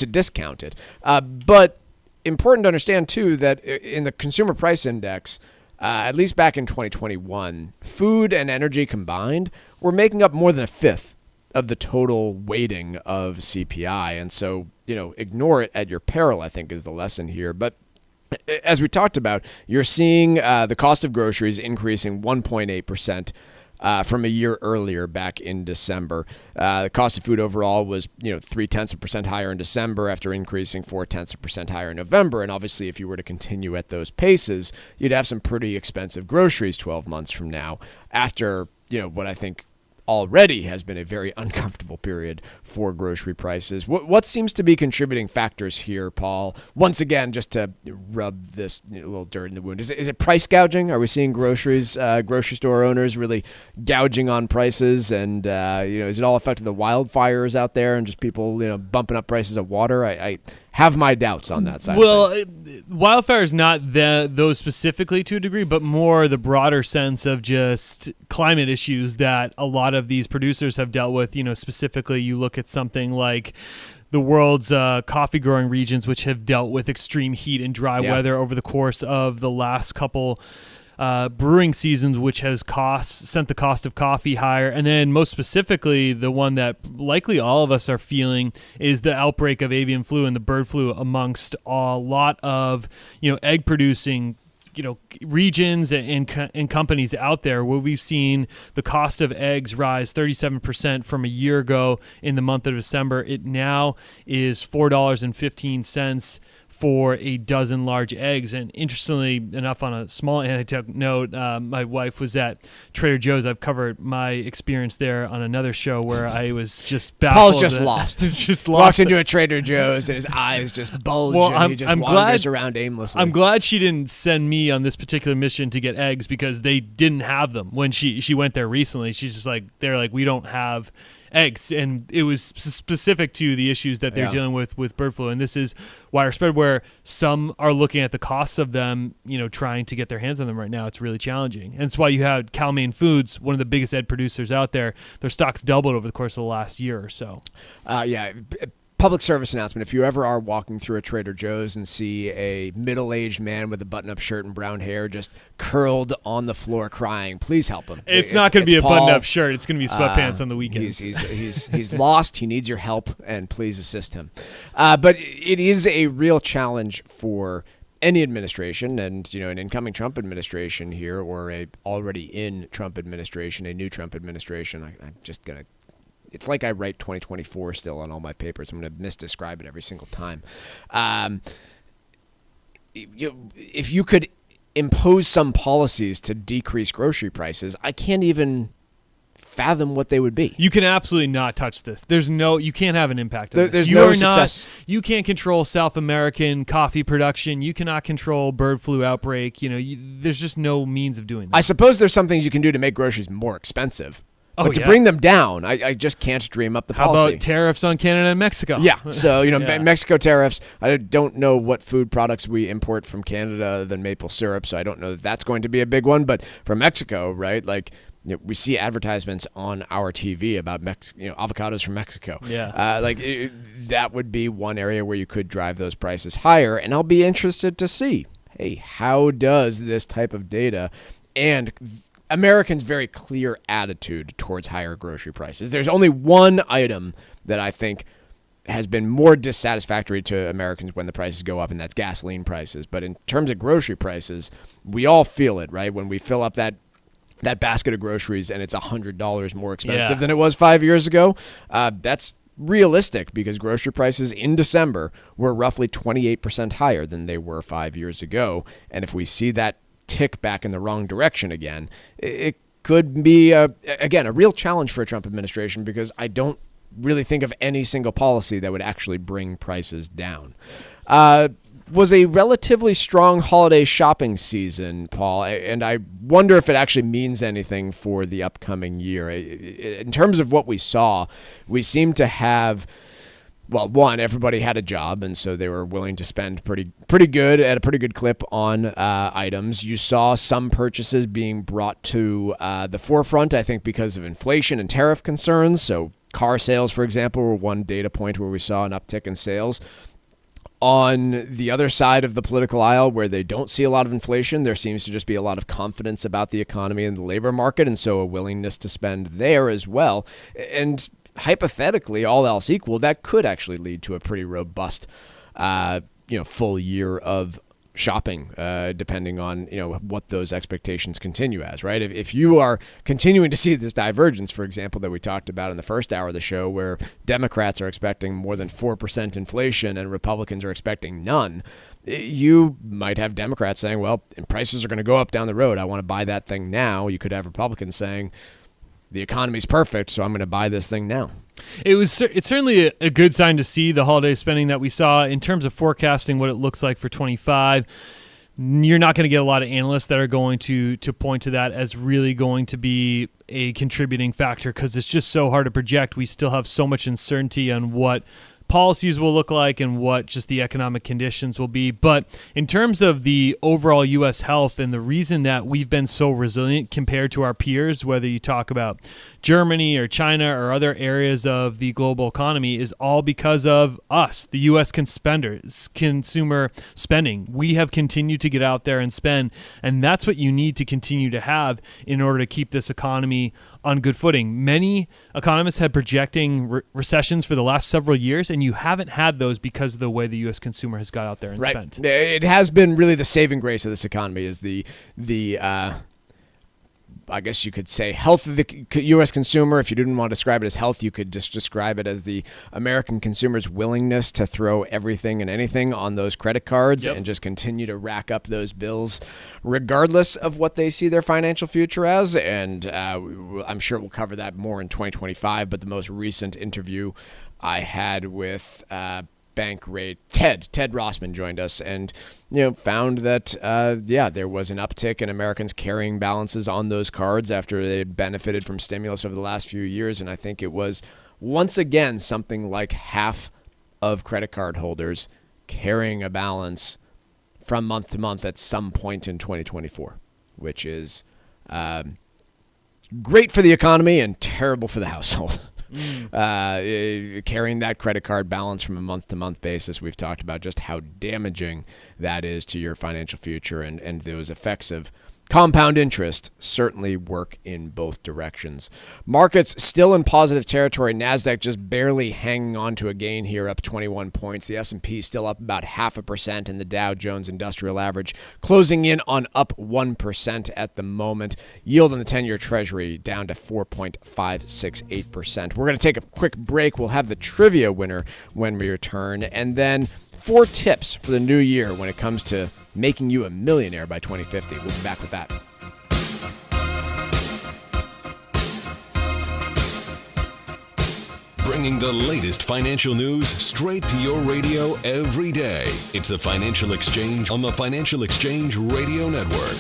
discount it. But important to understand, too, that in the Consumer Price Index, at least back in 2021, food and energy combined were making up more than a fifth of the total weighting of CPI. And so, ignore it at your peril, I think, is the lesson here. But as we talked about, you're seeing the cost of groceries increasing 1.8% from a year earlier back in December. The cost of food overall was 0.3% higher in December after increasing 0.4% higher in November. And obviously, if you were to continue at those paces, you'd have some pretty expensive groceries 12 months from now after, what I think already has been a very uncomfortable period for grocery prices. What seems to be contributing factors here, Paul? Once again, just to rub this little dirt in the wound, is it price gouging? Are we seeing grocery store owners really gouging on prices? And is it all affecting the wildfires out there and just people bumping up prices of water? I have my doubts on that side. Well, wildfire is not those specifically to a degree, but more the broader sense of just climate issues that a lot of these producers have dealt with. Specifically, you look at something like the world's coffee growing regions, which have dealt with extreme heat and dry weather over the course of the last couple brewing seasons, which has sent the cost of coffee higher. And then most specifically, the one that likely all of us are feeling is the outbreak of avian flu and the bird flu amongst a lot of egg producing regions and companies out there, where we've seen the cost of eggs rise 37% from a year ago in the month of December. It now is $4.15 for a dozen large eggs. And interestingly enough, on a small anecdote note, my wife was at Trader Joe's. I've covered my experience there on another show where I was just baffled. Paul's just lost. Just walks into a Trader Joe's and his eyes just bulge and he just wanders around aimlessly. I'm glad she didn't send me on this particular mission to get eggs, because they didn't have them when she went there recently. She's just like, they're like, we don't have eggs, and it was specific to the issues that they're dealing with bird flu. And this is widespread, where some are looking at the cost of them, trying to get their hands on them right now. It's really challenging, and it's why you had Cal-Maine Foods, one of the biggest egg producers out there. Their stocks doubled over the course of the last year or so. public service announcement. If you ever are walking through a Trader Joe's and see a middle-aged man with a button-up shirt and brown hair just curled on the floor crying, please help him. It's not going to be a button-up shirt. It's going to be sweatpants on the weekends. He's lost. He needs your help, and please assist him. But it is a real challenge for any administration, and an incoming Trump administration here, or a already in Trump administration, a new Trump administration. I'm just gonna. It's like I write 2024 still on all my papers. I'm going to misdescribe it every single time. If you could impose some policies to decrease grocery prices, I can't even fathom what they would be. You can absolutely not touch this. You can't have an impact on this. There's no success. You can't control South American coffee production. You cannot control bird flu outbreak. There's just no means of doing that. I suppose there's some things you can do to make groceries more expensive. But to bring them down, I just can't dream up the policy. How about tariffs on Canada and Mexico? Yeah, so, Mexico tariffs. I don't know what food products we import from Canada other than maple syrup, so I don't know that that's going to be a big one. But for Mexico, right, we see advertisements on our TV about avocados from Mexico. Yeah. That would be one area where you could drive those prices higher, and I'll be interested to see, hey, how does this type of data and Americans' very clear attitude towards higher grocery prices. There's only one item that I think has been more dissatisfactory to Americans when the prices go up, and that's gasoline prices. But in terms of grocery prices, we all feel it, right? When we fill up that basket of groceries and it's $100 more expensive than it was 5 years ago, that's realistic because grocery prices in December were roughly 28% higher than they were 5 years ago. And if we see that tick back in the wrong direction again, it could be, a real challenge for a Trump administration because I don't really think of any single policy that would actually bring prices down. Was a relatively strong holiday shopping season, Paul, and I wonder if it actually means anything for the upcoming year. In terms of what we saw, we seem to have... Well, one, everybody had a job, and so they were willing to spend pretty good at a pretty good clip on items. You saw some purchases being brought to the forefront, I think, because of inflation and tariff concerns. So car sales, for example, were one data point where we saw an uptick in sales. On the other side of the political aisle, where they don't see a lot of inflation, there seems to just be a lot of confidence about the economy and the labor market, and so a willingness to spend there as well. And hypothetically, all else equal, that could actually lead to a pretty robust, full year of shopping, depending on what those expectations continue as. Right, if you are continuing to see this divergence, for example, that we talked about in the first hour of the show, where Democrats are expecting more than 4% inflation and Republicans are expecting none, you might have Democrats saying, "Well, prices are going to go up down the road. I want to buy that thing now." You could have Republicans saying, the economy's perfect, so I'm going to buy this thing now. It's certainly a good sign to see the holiday spending that we saw in terms of forecasting what it looks like for 25. You're not going to get a lot of analysts that are going to point to that as really going to be a contributing factor because it's just so hard to project. We still have so much uncertainty on what policies will look like and what just the economic conditions will be. But in terms of the overall U.S. health and the reason that we've been so resilient compared to our peers, whether you talk about Germany or China or other areas of the global economy, is all because of us, the U.S. consumer spending. We have continued to get out there and spend, and that's what you need to continue to have in order to keep this economy on good footing. Many economists had projecting recessions for the last several years, and you haven't had those because of the way the U.S. consumer has got out there and spent. It has been really the saving grace of this economy is the I guess you could say health of the U.S. consumer. If you didn't want to describe it as health, you could just describe it as the American consumer's willingness to throw everything and anything on those credit cards and just continue to rack up those bills regardless of what they see their financial future as. And I'm sure we'll cover that more in 2025, but the most recent interview I had with bank rate Ted Rossman joined us and found that there was an uptick in Americans carrying balances on those cards after they had benefited from stimulus over the last few years. And I think it was once again something like half of credit card holders carrying a balance from month to month at some point in 2024, which is great for the economy and terrible for the household. carrying that credit card balance from a month-to-month basis. We've talked about just how damaging that is to your financial future, and those effects of compound interest certainly work in both directions. Markets still in positive territory. NASDAQ just barely hanging on to a gain here, up 21 points. The S&P still up about 0.5%, and the Dow Jones Industrial Average closing in on up 1% at the moment. Yield on the 10-year Treasury down to 4.568%. We're going to take a quick break. We'll have the trivia winner when we return, and then 4 tips for the new year when it comes to making you a millionaire by 2050. We'll be back with that. Bringing the latest financial news straight to your radio every day. It's the Financial Exchange on the Financial Exchange Radio Network.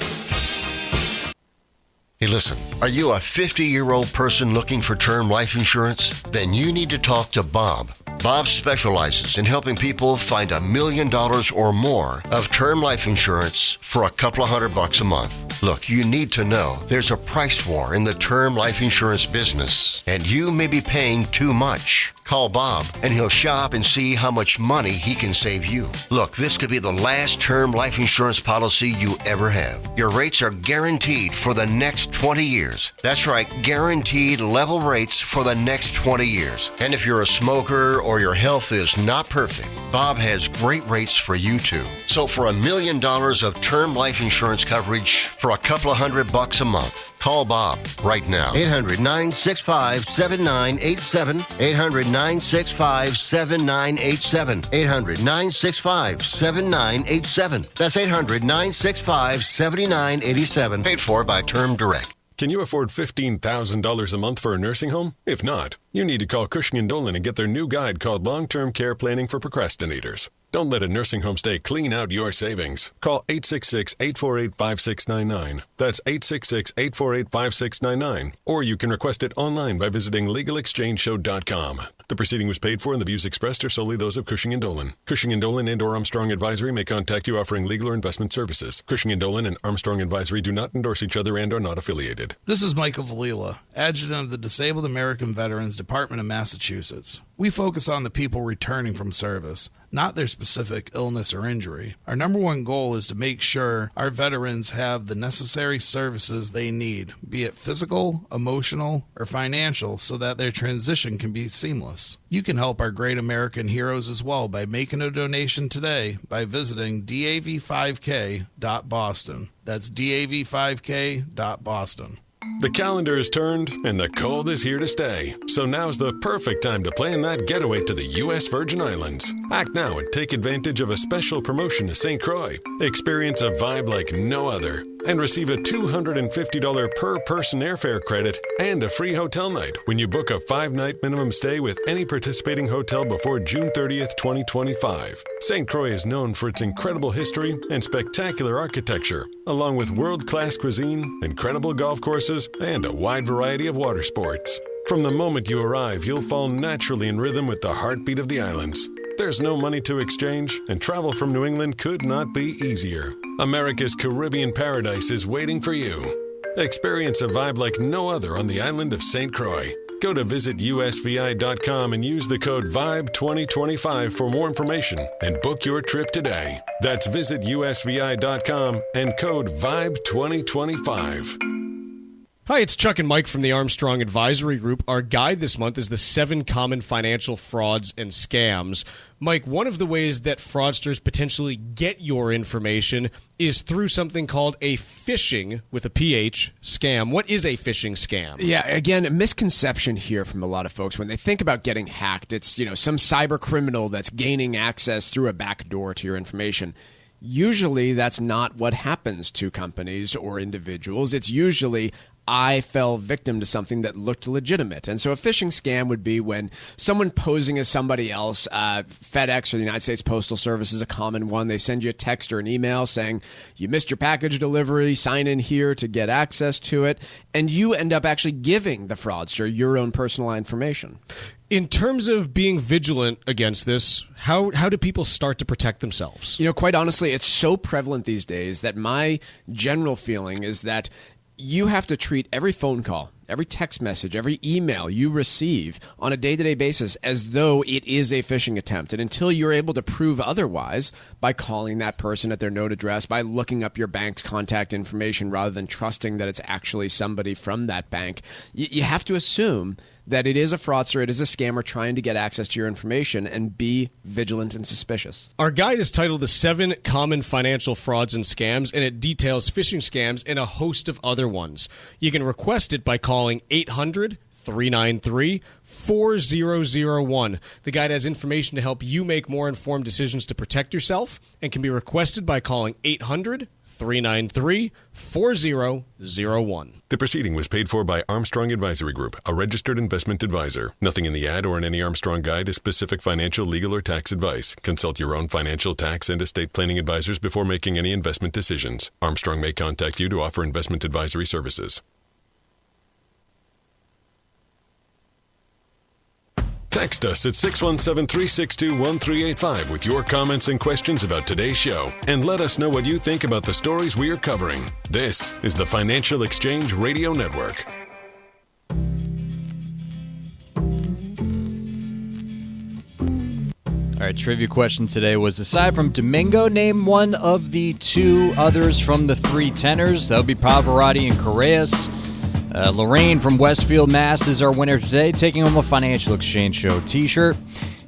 Hey, listen, are you a 50-year-old person looking for term life insurance? Then you need to talk to Bob. Bob specializes in helping people find $1 million or more of term life insurance for a couple of $100 a month. Look, you need to know there's a price war in the term life insurance business, and you may be paying too much. Call Bob, and he'll shop and see how much money he can save you. Look, this could be the last term life insurance policy you ever have. Your rates are guaranteed for the next 20 years. That's right, guaranteed level rates for the next 20 years. And if you're a smoker or your health is not perfect, Bob has great rates for you too. So for $1 million of term life insurance coverage for a couple of $100 a month, call Bob right now. 800-965-7987. 800-965-7987. 800-965-7987. That's 800-965-7987. Paid for by Term Direct. Can you afford $15,000 a month for a nursing home? If not, you need to call Cushing & Dolan and get their new guide called Long-Term Care Planning for Procrastinators. Don't let a nursing home stay clean out your savings. Call 866-848-5699. That's 866-848-5699. Or you can request it online by visiting LegalExchangeShow.com. The proceeding was paid for and the views expressed are solely those of Cushing & Dolan. Cushing & Dolan and or Armstrong Advisory may contact you offering legal or investment services. Cushing & Dolan and Armstrong Advisory do not endorse each other and are not affiliated. This is Michael Valila, Adjutant of the Disabled American Veterans Department of Massachusetts. We focus on the people returning from service, not their specific illness or injury. Our number one goal is to make sure our veterans have the necessary services they need, be it physical, emotional, or financial, so that their transition can be seamless. You can help our great American heroes as well by making a donation today by visiting dav5k.boston. That's dav5k.boston. The calendar is turned and the cold is here to stay. So now's the perfect time to plan that getaway to the U.S. Virgin Islands. Act now and take advantage of a special promotion to St. Croix. Experience a vibe like no other and receive a $250 per person airfare credit and a free hotel night when you book a 5-night minimum stay with any participating hotel before June 30th, 2025. St. Croix is known for its incredible history and spectacular architecture, along with world-class cuisine, incredible golf courses, and a wide variety of water sports. From the moment you arrive, you'll fall naturally in rhythm with the heartbeat of the islands. There's no money to exchange, and travel from New England could not be easier. America's Caribbean paradise is waiting for you. Experience a vibe like no other on the island of St. Croix. Go to visitusvi.com and use the code VIBE2025 for more information and book your trip today. That's visitusvi.com and code VIBE2025. Hi, it's Chuck and Mike from the Armstrong Advisory Group. Our guide this month is the 7 common financial frauds and scams. Mike, one of the ways that fraudsters potentially get your information is through something called a phishing, with a PH, scam. What is a phishing scam? Yeah, again, a misconception here from a lot of folks. When they think about getting hacked, it's, some cyber criminal that's gaining access through a back door to your information. Usually that's not what happens to companies or individuals. It's usually, I fell victim to something that looked legitimate. And so a phishing scam would be when someone posing as somebody else, FedEx or the United States Postal Service is a common one. They send you a text or an email saying, you missed your package delivery, sign in here to get access to it. And you end up actually giving the fraudster your own personal information. In terms of being vigilant against this, how do people start to protect themselves? Quite honestly, it's so prevalent these days that my general feeling is that you have to treat every phone call, every text message, every email you receive on a day-to-day basis as though it is a phishing attempt. And until you're able to prove otherwise by calling that person at their known address, by looking up your bank's contact information rather than trusting that it's actually somebody from that bank, you have to assume that it is a fraudster, it is a scammer trying to get access to your information, and be vigilant and suspicious. Our guide is titled The 7 Common Financial Frauds and Scams, and it details phishing scams and a host of other ones. You can request it by calling 800-393-4001. The guide has information to help you make more informed decisions to protect yourself and can be requested by calling 800-393-4001. The proceeding was paid for by Armstrong Advisory Group, a registered investment advisor. Nothing in the ad or in any Armstrong guide is specific financial, legal, or tax advice. Consult your own financial, tax, and estate planning advisors before making any investment decisions. Armstrong may contact you to offer investment advisory services. Text us at 617-362-1385 with your comments and questions about today's show, and let us know what you think about the stories we are covering. This is the Financial Exchange Radio Network. All right, trivia question today was, aside from Domingo, name one of the two others from the three tenors. That would be Pavarotti and Correas. Lorraine from Westfield, Mass. is our winner today, taking home a Financial Exchange Show t-shirt.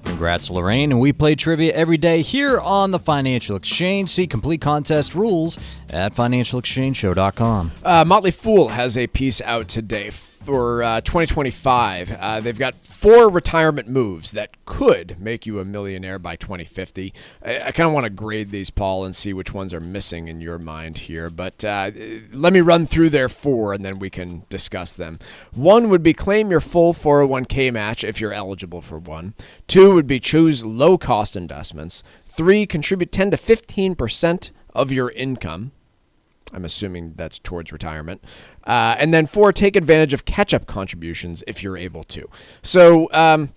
Congrats, Lorraine. And we play trivia every day here on the Financial Exchange. See complete contest rules at financialexchangeshow.com. Motley Fool has a piece out today for 2025. They've got 4 retirement moves that could make you a millionaire by 2050. I kind of want to grade these, Paul, and see which ones are missing in your mind here. But let me run through their 4, and then we can discuss them. 1 would be claim your full 401k match if you're eligible for one. 2 would be choose low-cost investments. 3, contribute 10 to 15% of your income. I'm assuming that's towards retirement. And then 4, take advantage of catch-up contributions if you're able to. So, I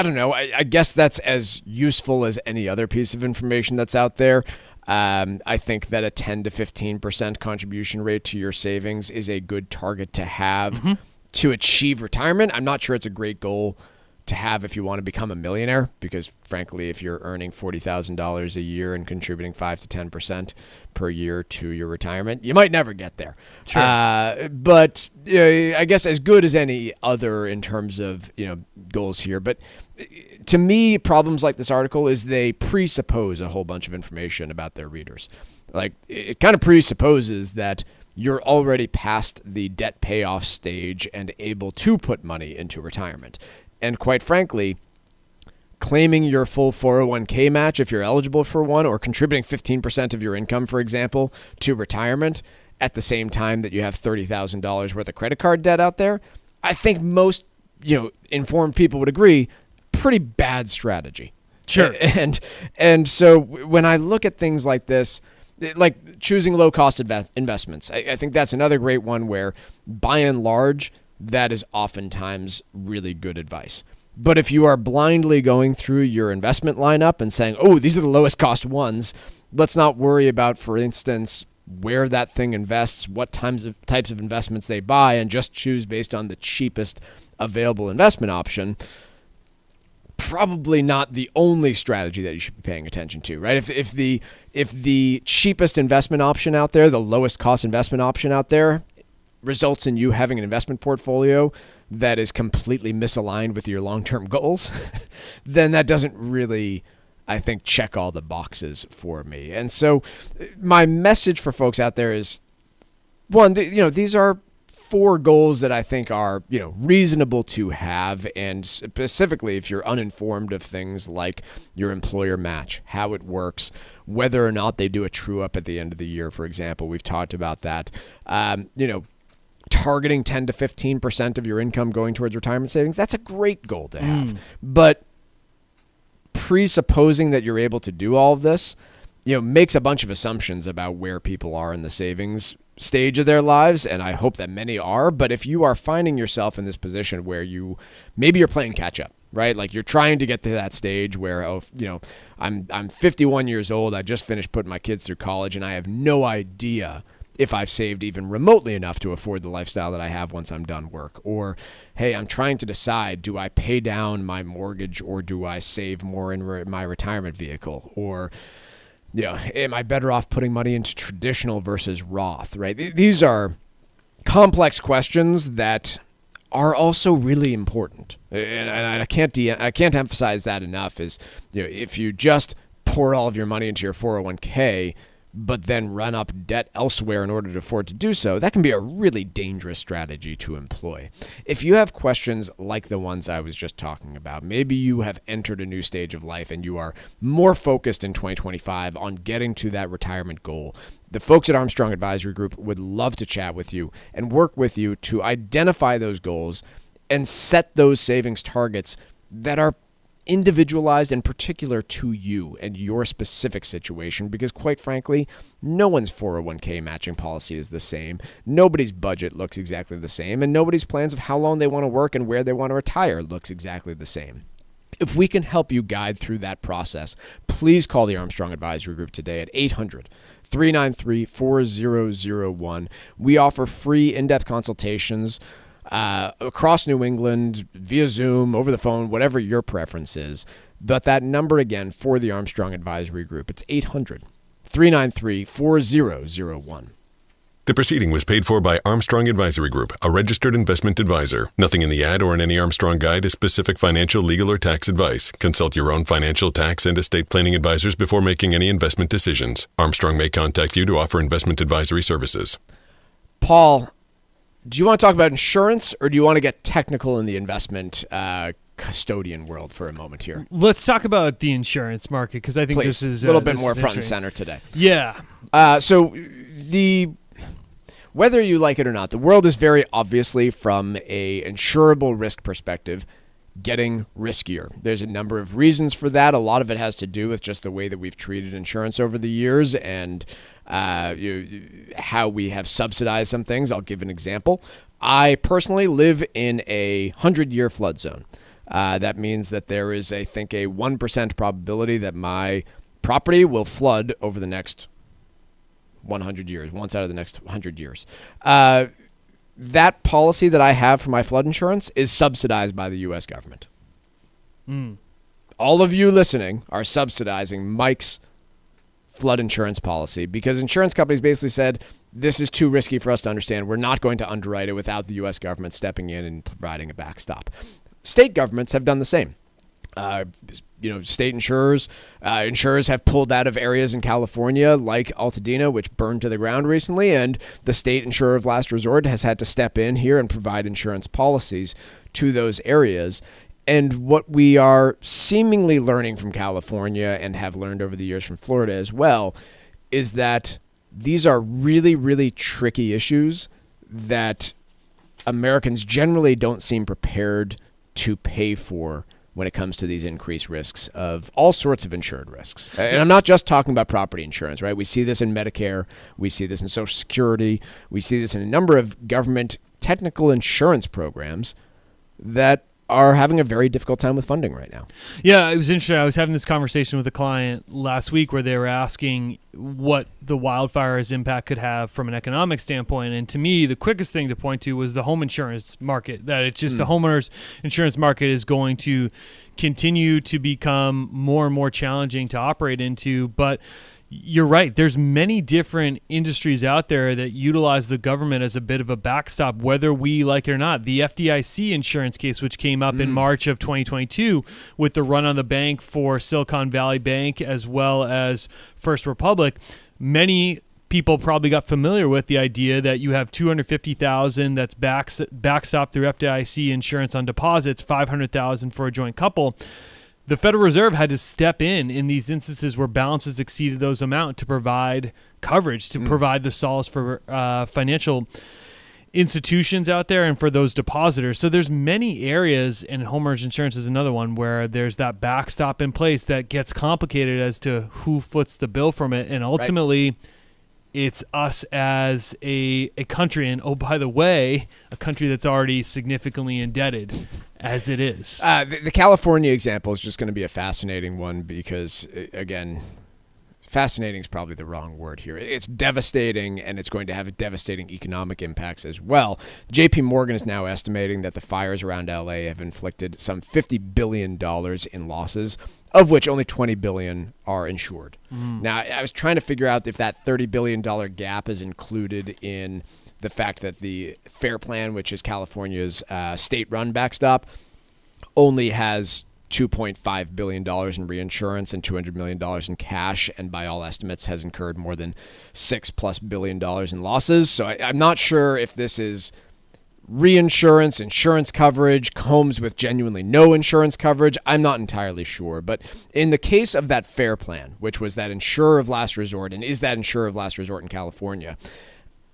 don't know. I guess that's as useful as any other piece of information that's out there. I think that a 10 to 15% contribution rate to your savings is a good target to have to achieve retirement. I'm not sure it's a great goal to have if you want to become a millionaire, because frankly, if you're earning $40,000 a year and contributing 5 to 10% per year to your retirement, you might never get there. Sure. But I guess as good as any other in terms of goals here. But to me, problems like this article is they presuppose a whole bunch of information about their readers. Like, it kind of presupposes that you're already past the debt payoff stage and able to put money into retirement. And quite frankly, claiming your full 401k match if you're eligible for one, or contributing 15% of your income, for example, to retirement at the same time that you have $30,000 worth of credit card debt out there, I think most informed people would agree, pretty bad strategy. Sure. And so when I look at things like this, like choosing low-cost investments, I think that's another great one where, by and large, that is oftentimes really good advice. But if you are blindly going through your investment lineup and saying, oh, these are the lowest cost ones, let's not worry about, for instance, where that thing invests, what types of investments they buy, and just choose based on the cheapest available investment option, probably not the only strategy that you should be paying attention to, right? If the cheapest investment option out there, the lowest cost investment option out there, results in you having an investment portfolio that is completely misaligned with your long-term goals, then that doesn't really, I think, check all the boxes for me. And so my message for folks out there is, one, these are 4 goals that I think are, reasonable to have, and specifically if you're uninformed of things like your employer match, how it works, whether or not they do a true up at the end of the year, for example. We've talked about that. Targeting 10 to 15% of your income going towards retirement savings, that's a great goal to have. But presupposing that you're able to do all of this, makes a bunch of assumptions about where people are in the savings stage of their lives, and I hope that many are. But if you are finding yourself in this position where maybe you're playing catch up, right? Like, you're trying to get to that stage where, I'm 51 years old, I just finished putting my kids through college, and I have no idea if I've saved even remotely enough to afford the lifestyle that I have once I'm done work. Or, hey, I'm trying to decide, do I pay down my mortgage or do I save more in my retirement vehicle? Or, am I better off putting money into traditional versus Roth, right? These are complex questions that are also really important. And I can't emphasize that enough is, if you just pour all of your money into your 401k, but then run up debt elsewhere in order to afford to do so, that can be a really dangerous strategy to employ. If you have questions like the ones I was just talking about, maybe you have entered a new stage of life and you are more focused in 2025 on getting to that retirement goal, the folks at Armstrong Advisory Group would love to chat with you and work with you to identify those goals and set those savings targets that are individualized and particular to you and your specific situation, because quite frankly, no one's 401k matching policy is the same. Nobody's budget looks exactly the same, and nobody's plans of how long they want to work and where they want to retire looks exactly the same. If we can help you guide through that process, please call the Armstrong Advisory Group today at 800-393-4001. We offer free in-depth consultations across New England, via Zoom, over the phone, whatever your preference is. But that number again for the Armstrong Advisory Group, it's 800-393-4001. The proceeding was paid for by Armstrong Advisory Group, a registered investment advisor. Nothing in the ad or in any Armstrong guide is specific financial, legal, or tax advice. Consult your own financial, tax, and estate planning advisors before making any investment decisions. Armstrong may contact you to offer investment advisory services. Paul, do you want to talk about insurance, or do you want to get technical in the investment custodian world for a moment here? Let's talk about the insurance market, because I think Please. this is a little bit more front and center today. Yeah. Whether you like it or not, the world is very obviously, from a insurable risk perspective, getting riskier. There's a number of reasons for that. A lot of it has to do with just the way that we've treated insurance over the years and how we have subsidized some things. I'll give an example. I personally live in a 100-year flood zone. That means that there is, I think, a 1% probability that my property will flood over the next 100 years, once out of the next 100 years. That policy that I have for my flood insurance is subsidized by the U.S. government. All of you listening are subsidizing Mike's flood insurance policy because insurance companies basically said, this is too risky for us to understand. We're not going to underwrite it without the U.S. government stepping in and providing a backstop. State governments have done the same. State insurers have pulled out of areas in California like Altadena, which burned to the ground recently, and the state insurer of last resort has had to step in here and provide insurance policies to those areas. And what we are seemingly learning from California and have learned over the years from Florida as well is that these are really, really tricky issues that Americans generally don't seem prepared to pay for when it comes to these increased risks of all sorts of insured risks. And I'm not just talking about property insurance, right? We see this in Medicare. We see this in Social Security. We see this in a number of government technical insurance programs that are having a very difficult time with funding right now. Yeah, it was interesting. I was having this conversation with a client last week where they were asking what the wildfire's impact could have from an economic standpoint. And to me, the quickest thing to point to was the home insurance market, that it's just the homeowners insurance market is going to continue to become more and more challenging to operate into. But you're right. There's many different industries out there that utilize the government as a bit of a backstop, whether we like it or not. The FDIC insurance case, which came up in March of 2022 with the run on the bank for Silicon Valley Bank as well as First Republic, many people probably got familiar with the idea that you have $250,000 that's backstopped through FDIC insurance on deposits, $500,000 for a joint couple. The Federal Reserve had to step in these instances where balances exceeded those amount to provide coverage, to provide the solace for financial institutions out there and for those depositors. So there's many areas, and homeowners insurance is another one, where there's that backstop in place that gets complicated as to who foots the bill from it. And ultimately, it's us as a country, and oh, by the way, a country that's already significantly indebted as it is. The California example is just going to be a fascinating one because, again, fascinating is probably the wrong word here. It's devastating, and it's going to have devastating economic impacts as well. J.P. Morgan is now estimating that the fires around L.A. have inflicted some $50 billion in losses, of which only $20 billion are insured. Now, I was trying to figure out if that $30 billion gap is included in the fact that the FAIR Plan, which is California's state-run backstop, only has $2.5 billion in reinsurance and $200 million in cash, and by all estimates has incurred more than $6+ billion in losses. So I'm not sure if this is reinsurance, insurance coverage, homes with genuinely no insurance coverage. I'm not entirely sure. But in the case of that FAIR Plan, which was that insurer of last resort, and is that insurer of last resort in California,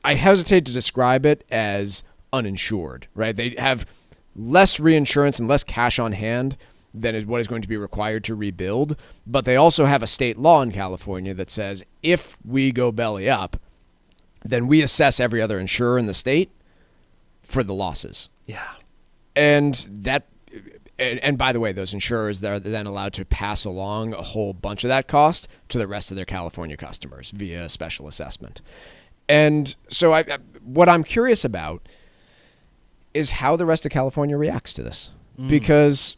I hesitate to describe it as uninsured, right? They have less reinsurance and less cash on hand than is what is going to be required to rebuild. But they also have a state law in California that says if we go belly up, then we assess every other insurer in the state for the losses. Yeah. And by the way, those insurers, they're then allowed to pass along a whole bunch of that cost to the rest of their California customers via a special assessment. And so what I'm curious about is how the rest of California reacts to this. Because,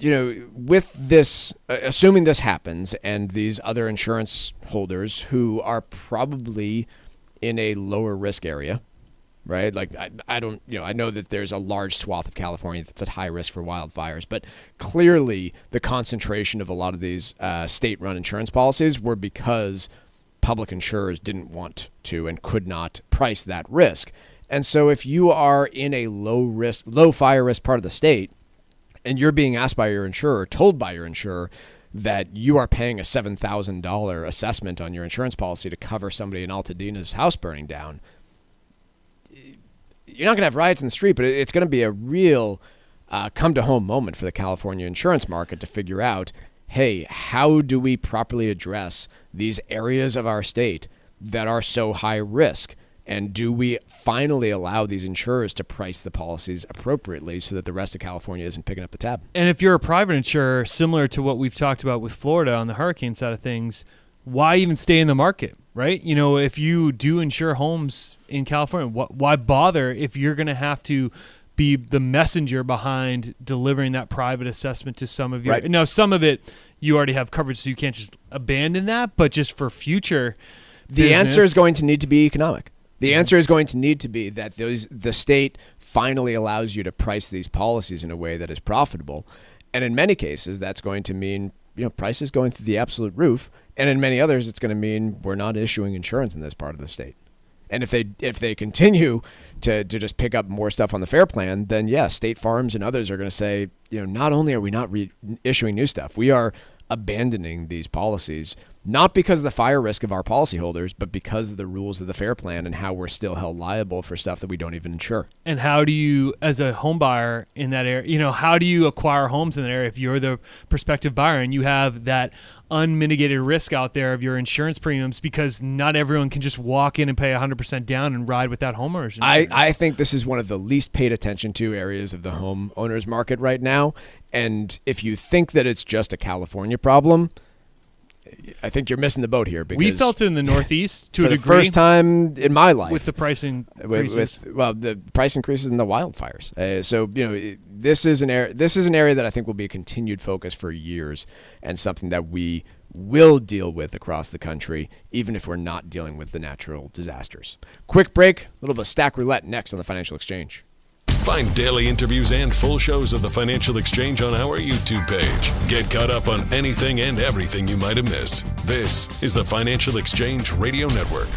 with this, assuming this happens and these other insurance holders who are probably in a lower risk area, right? Like I know that there's a large swath of California that's at high risk for wildfires, but clearly the concentration of a lot of these state-run insurance policies were because public insurers didn't want to and could not price that risk. And so if you are in a low fire risk part of the state, and you're being asked by your insurer, told by your insurer, that you are paying a $7,000 assessment on your insurance policy to cover somebody in Altadena's house burning down, you're not going to have riots in the street, but it's going to be a real come-to-home moment for the California insurance market to figure out, hey, how do we properly address these areas of our state that are so high risk? And do we finally allow these insurers to price the policies appropriately so that the rest of California isn't picking up the tab? And if you're a private insurer, similar to what we've talked about with Florida on the hurricane side of things, why even stay in the market, right? If you do insure homes in California, why bother if you're going to have to be the messenger behind delivering that private assessment to some of your... Right. Now, some of it, you already have coverage, so you can't just abandon that, but just for future The answer is going to need to be economic. The answer is going to need to be that the state finally allows you to price these policies in a way that is profitable. And in many cases, that's going to mean prices going through the absolute roof. And in many others, it's going to mean we're not issuing insurance in this part of the state. And if they continue to just pick up more stuff on the FAIR Plan, then state farms and others are going to say, not only are we not issuing new stuff, we are abandoning these policies, not because of the fire risk of our policyholders, but because of the rules of the FAIR Plan and how we're still held liable for stuff that we don't even insure. And how do you, as a home buyer in that area, how do you acquire homes in that area if you're the prospective buyer and you have that unmitigated risk out there of your insurance premiums, because not everyone can just walk in and pay 100% down and ride with that homeowner's insurance? I think this is one of the least paid attention to areas of the homeowners market right now. And if you think that it's just a California problem, I think you're missing the boat here. Because we felt it in the Northeast to a degree. For the first time in my life. With the pricing increases. The price increases in the wildfires. This is an area that I think will be a continued focus for years, and something that we will deal with across the country, even if we're not dealing with the natural disasters. Quick break, a little bit of stack roulette next on the Financial Exchange. Find daily interviews and full shows of the Financial Exchange on our YouTube page. Get caught up on anything and everything you might have missed. This is the Financial Exchange Radio Network.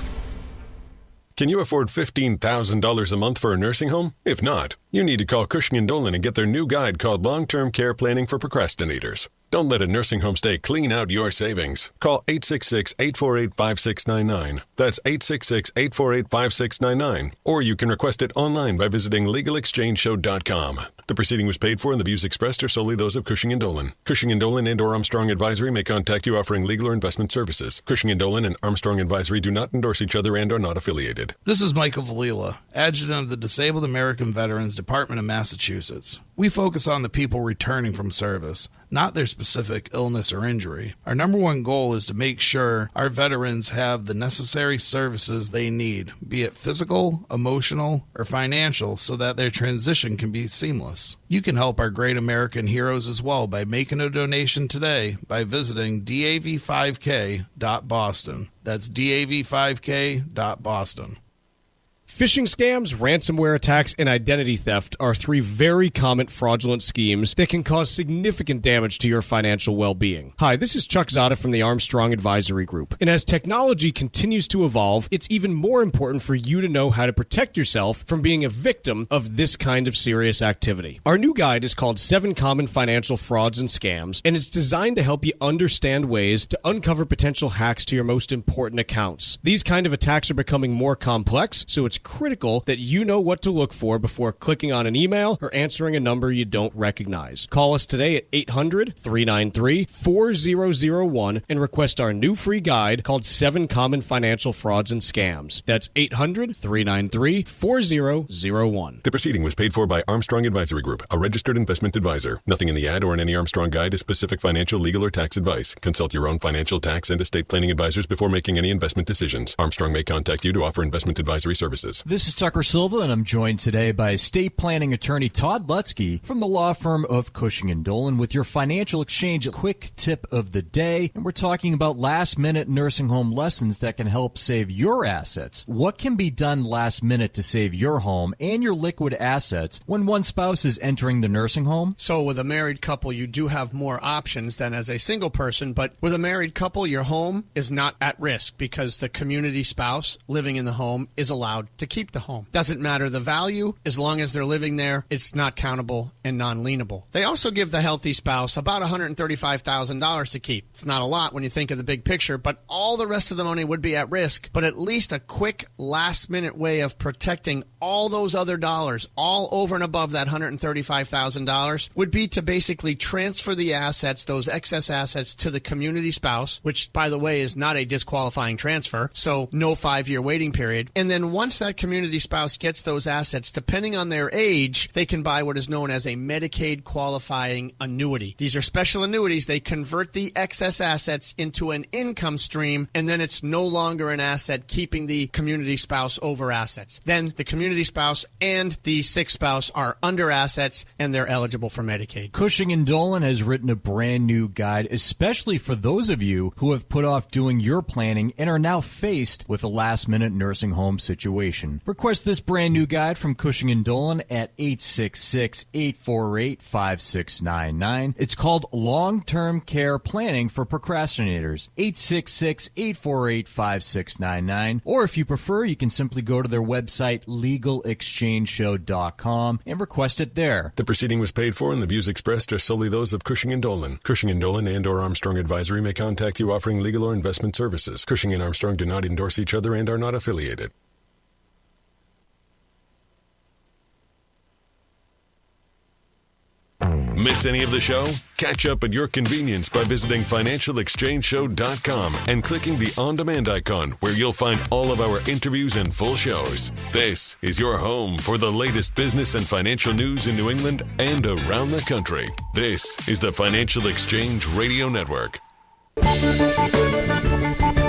Can you afford $15,000 a month for a nursing home? If not, you need to call Cushing & Dolan and get their new guide called Long-Term Care Planning for Procrastinators. Don't let a nursing home stay clean out your savings. Call 866-848-5699. That's 866-848-5699. Or you can request it online by visiting LegalExchangeShow.com. The proceeding was paid for, and the views expressed are solely those of Cushing & Dolan. Cushing & Dolan and or Armstrong Advisory may contact you offering legal or investment services. Cushing & Dolan and Armstrong Advisory do not endorse each other and are not affiliated. This is Michael Valila, Adjutant of the Disabled American Veterans Department of Massachusetts. We focus on the people returning from service, not their specific illness or injury. Our number one goal is to make sure our veterans have the necessary services they need, be it physical, emotional, or financial, so that their transition can be seamless. You can help our great American heroes as well by making a donation today by visiting dav5k.boston. That's dav5k.boston. Phishing scams, ransomware attacks, and identity theft are three very common fraudulent schemes that can cause significant damage to your financial well-being. Hi, this is Chuck Zada from the Armstrong Advisory Group. And as technology continues to evolve, it's even more important for you to know how to protect yourself from being a victim of this kind of serious activity. Our new guide is called 7 Common Financial Frauds and Scams, and it's designed to help you understand ways to uncover potential hacks to your most important accounts. These kind of attacks are becoming more complex, so it's critical that you know what to look for before clicking on an email or answering a number you don't recognize. Call us today at 800-393-4001 and request our new free guide called 7 Common Financial Frauds and Scams. That's 800-393-4001. The proceeding was paid for by Armstrong Advisory Group, a registered investment advisor. Nothing in the ad or in any Armstrong guide is specific financial, legal, or tax advice. Consult your own financial, tax, and estate planning advisors before making any investment decisions. Armstrong may contact you to offer investment advisory services. This is Tucker Silva, and I'm joined today by estate planning attorney Todd Lutzke from the law firm of Cushing & Dolan with your Financial Exchange quick tip of the day. And we're talking about last-minute nursing home lessons that can help save your assets. What can be done last minute to save your home and your liquid assets when one spouse is entering the nursing home? So with a married couple, you do have more options than as a single person, but with a married couple, your home is not at risk because the community spouse living in the home is allowed to keep the home. Doesn't matter the value, as long as they're living there, it's not countable and non-lienable. They also give the healthy spouse about $135,000 to keep. It's not a lot when you think of the big picture, but all the rest of the money would be at risk. But at least a quick last-minute way of protecting all those other dollars, all over and above that $135,000, would be to basically transfer the assets, those excess assets, to the community spouse, which, by the way, is not a disqualifying transfer, so no 5-year waiting period. And then once that community spouse gets those assets, depending on their age, they can buy what is known as a Medicaid qualifying annuity. These are special annuities. They convert the excess assets into an income stream, and then it's no longer an asset, keeping the community spouse over assets. Then the community spouse and the sick spouse are under assets, and they're eligible for Medicaid. Cushing & Dolan has written a brand new guide, especially for those of you who have put off doing your planning and are now faced with a last-minute nursing home situation. Request this brand new guide from Cushing & Dolan at 866-848-5699. It's called Long-Term Care Planning for Procrastinators. 866-848-5699. Or if you prefer, you can simply go to their website, legalexchangeshow.com, and request it there. The proceeding was paid for, and the views expressed are solely those of Cushing & Dolan. Cushing & Dolan and or Armstrong Advisory may contact you offering legal or investment services. Cushing and Armstrong do not endorse each other and are not affiliated. Miss any of the show? Catch up at your convenience by visiting financialexchangeshow.com and clicking the on-demand icon where you'll find all of our interviews and full shows. This is your home for the latest business and financial news in New England and around the country. This is the Financial Exchange Radio Network.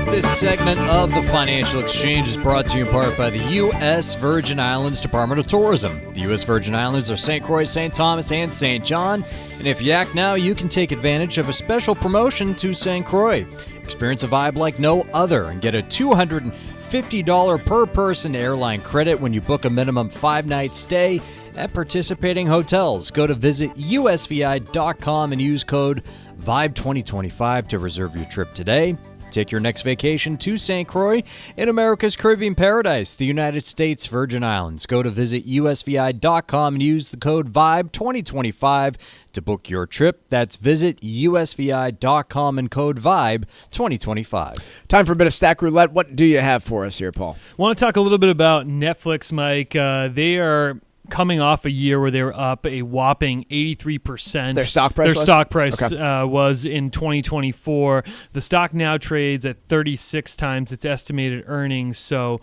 This segment of the Financial Exchange is brought to you in part by the U.S. Virgin Islands Department of Tourism. The U.S. Virgin Islands are St. Croix, St. Thomas, and St. John. And if you act now, you can take advantage of a special promotion to St. Croix. Experience a vibe like no other and get a $250 per person airline credit when you book a minimum 5-night stay at participating hotels. Go to visitusvi.com and use code VIBE2025 to reserve your trip today. Take your next vacation to St. Croix in America's Caribbean paradise, the United States Virgin Islands. Go to visitusvi.com and use the code VIBE2025 to book your trip. That's visitusvi.com and code VIBE2025. Time for a bit of Stack Roulette. What do you have for us here, Paul? I want to talk a little bit about Netflix, Mike. They are coming off a year where they were up a whopping 83%. Their stock price? Their stock price was in 2024. The stock now trades at 36 times its estimated earnings. So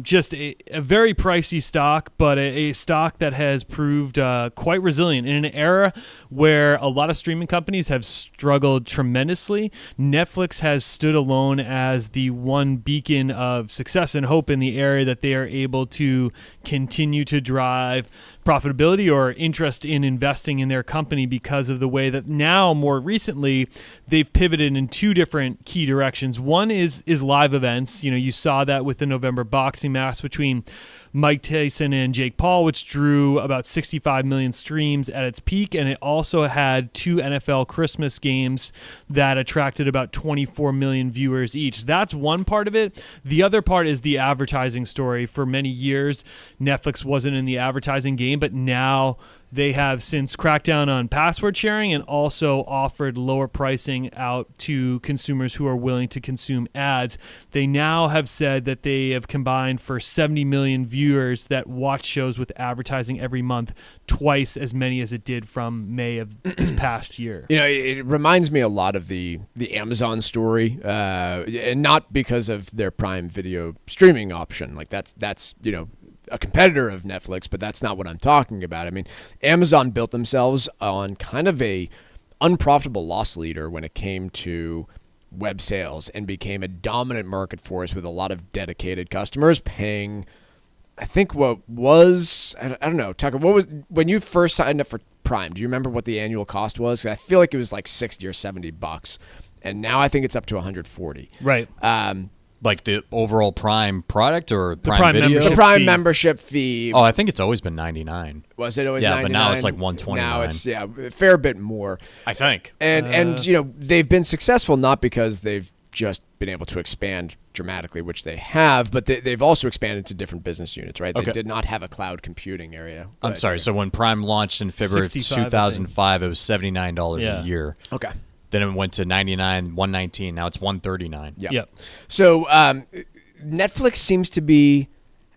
just a very pricey stock, but a stock that has proved quite resilient in an era where a lot of streaming companies have struggled tremendously. Netflix has stood alone as the one beacon of success and hope in the area that they are able to continue to drive profitability or interest in investing in their company because of the way that now, more recently, they've pivoted in two different key directions. One is live events. You saw that with the November boxing match between Mike Tyson and Jake Paul, which drew about 65 million streams at its peak, and it also had two NFL Christmas games that attracted about 24 million viewers each. That's one part of it. The other part is the advertising story. For many years, Netflix wasn't in the advertising game, but now they have since cracked down on password sharing and also offered lower pricing out to consumers who are willing to consume ads. They now have said that they have combined for 70 million viewers that watch shows with advertising every month, twice as many as it did from May of this past year. It reminds me a lot of the Amazon story, and not because of their Prime Video streaming option. Like that's a competitor of Netflix, but that's not what I'm talking about. I mean, Amazon built themselves on kind of a unprofitable loss leader when it came to web sales and became a dominant market force with a lot of dedicated customers paying, I think what was, I don't know, Tucker, what was, when you first signed up for Prime, do you remember what the annual cost was? I feel like it was like $60 or $70. And now I think it's up to $140. Right. Like the overall Prime product or the Prime Video? The Prime membership fee. Oh, I think it's always been $99. Was it always $99? Yeah, but now it's like $129. Now it's a fair bit more. I think. And they've been successful not because they've just been able to expand dramatically, which they have, but they've also expanded to different business units, right? Okay. They did not have a cloud computing area. I'm sorry. So when Prime launched in February of 2005, it was $79 a year. Okay. Then it went to $99, $119. Now it's $139. Yep. So Netflix seems to be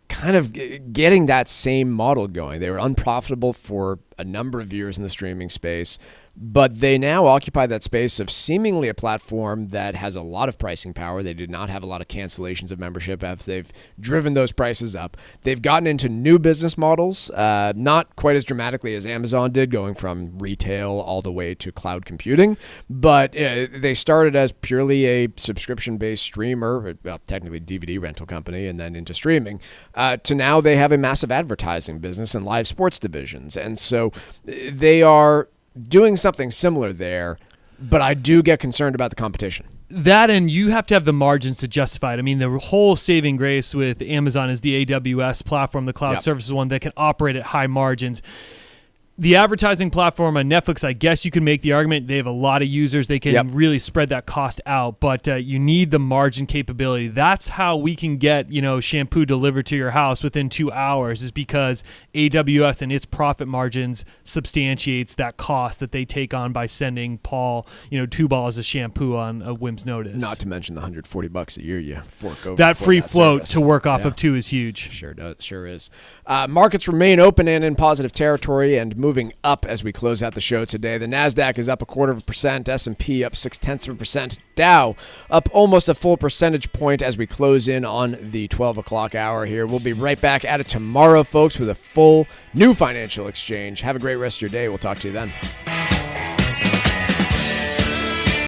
kind of getting that same model going. They were unprofitable for a number of years in the streaming space, but they now occupy that space of seemingly a platform that has a lot of pricing power. They did not have a lot of cancellations of membership as they've driven those prices up. They've gotten into new business models, not quite as dramatically as Amazon did, going from retail all the way to cloud computing, but they started as purely a subscription-based streamer, well, technically DVD rental company, and then into streaming, to now they have a massive advertising business and live sports divisions. And so they are doing something similar there, but I do get concerned about the competition. That, and you have to have the margins to justify it. I mean, the whole saving grace with Amazon is the AWS platform, the cloud services one that can operate at high margins. The advertising platform on Netflix, I guess you can make the argument they have a lot of users. They can really spread that cost out, but you need the margin capability. That's how we can get, shampoo delivered to your house within 2 hours, is because AWS and its profit margins substantiates that cost that they take on by sending Paul, 2 balls of shampoo on a whim's notice. Not to mention the $140 a year you fork over. That free float service to work off of too is huge. Sure is. Markets remain open and in positive territory and moving up as we close out the show today. The NASDAQ is up 0.25%, S&P up 0.6%, Dow up almost a full percentage point as we close in on the 12 o'clock hour here. We'll be right back at it tomorrow, folks, with a full new financial exchange. Have a great rest of your day. We'll talk to you then.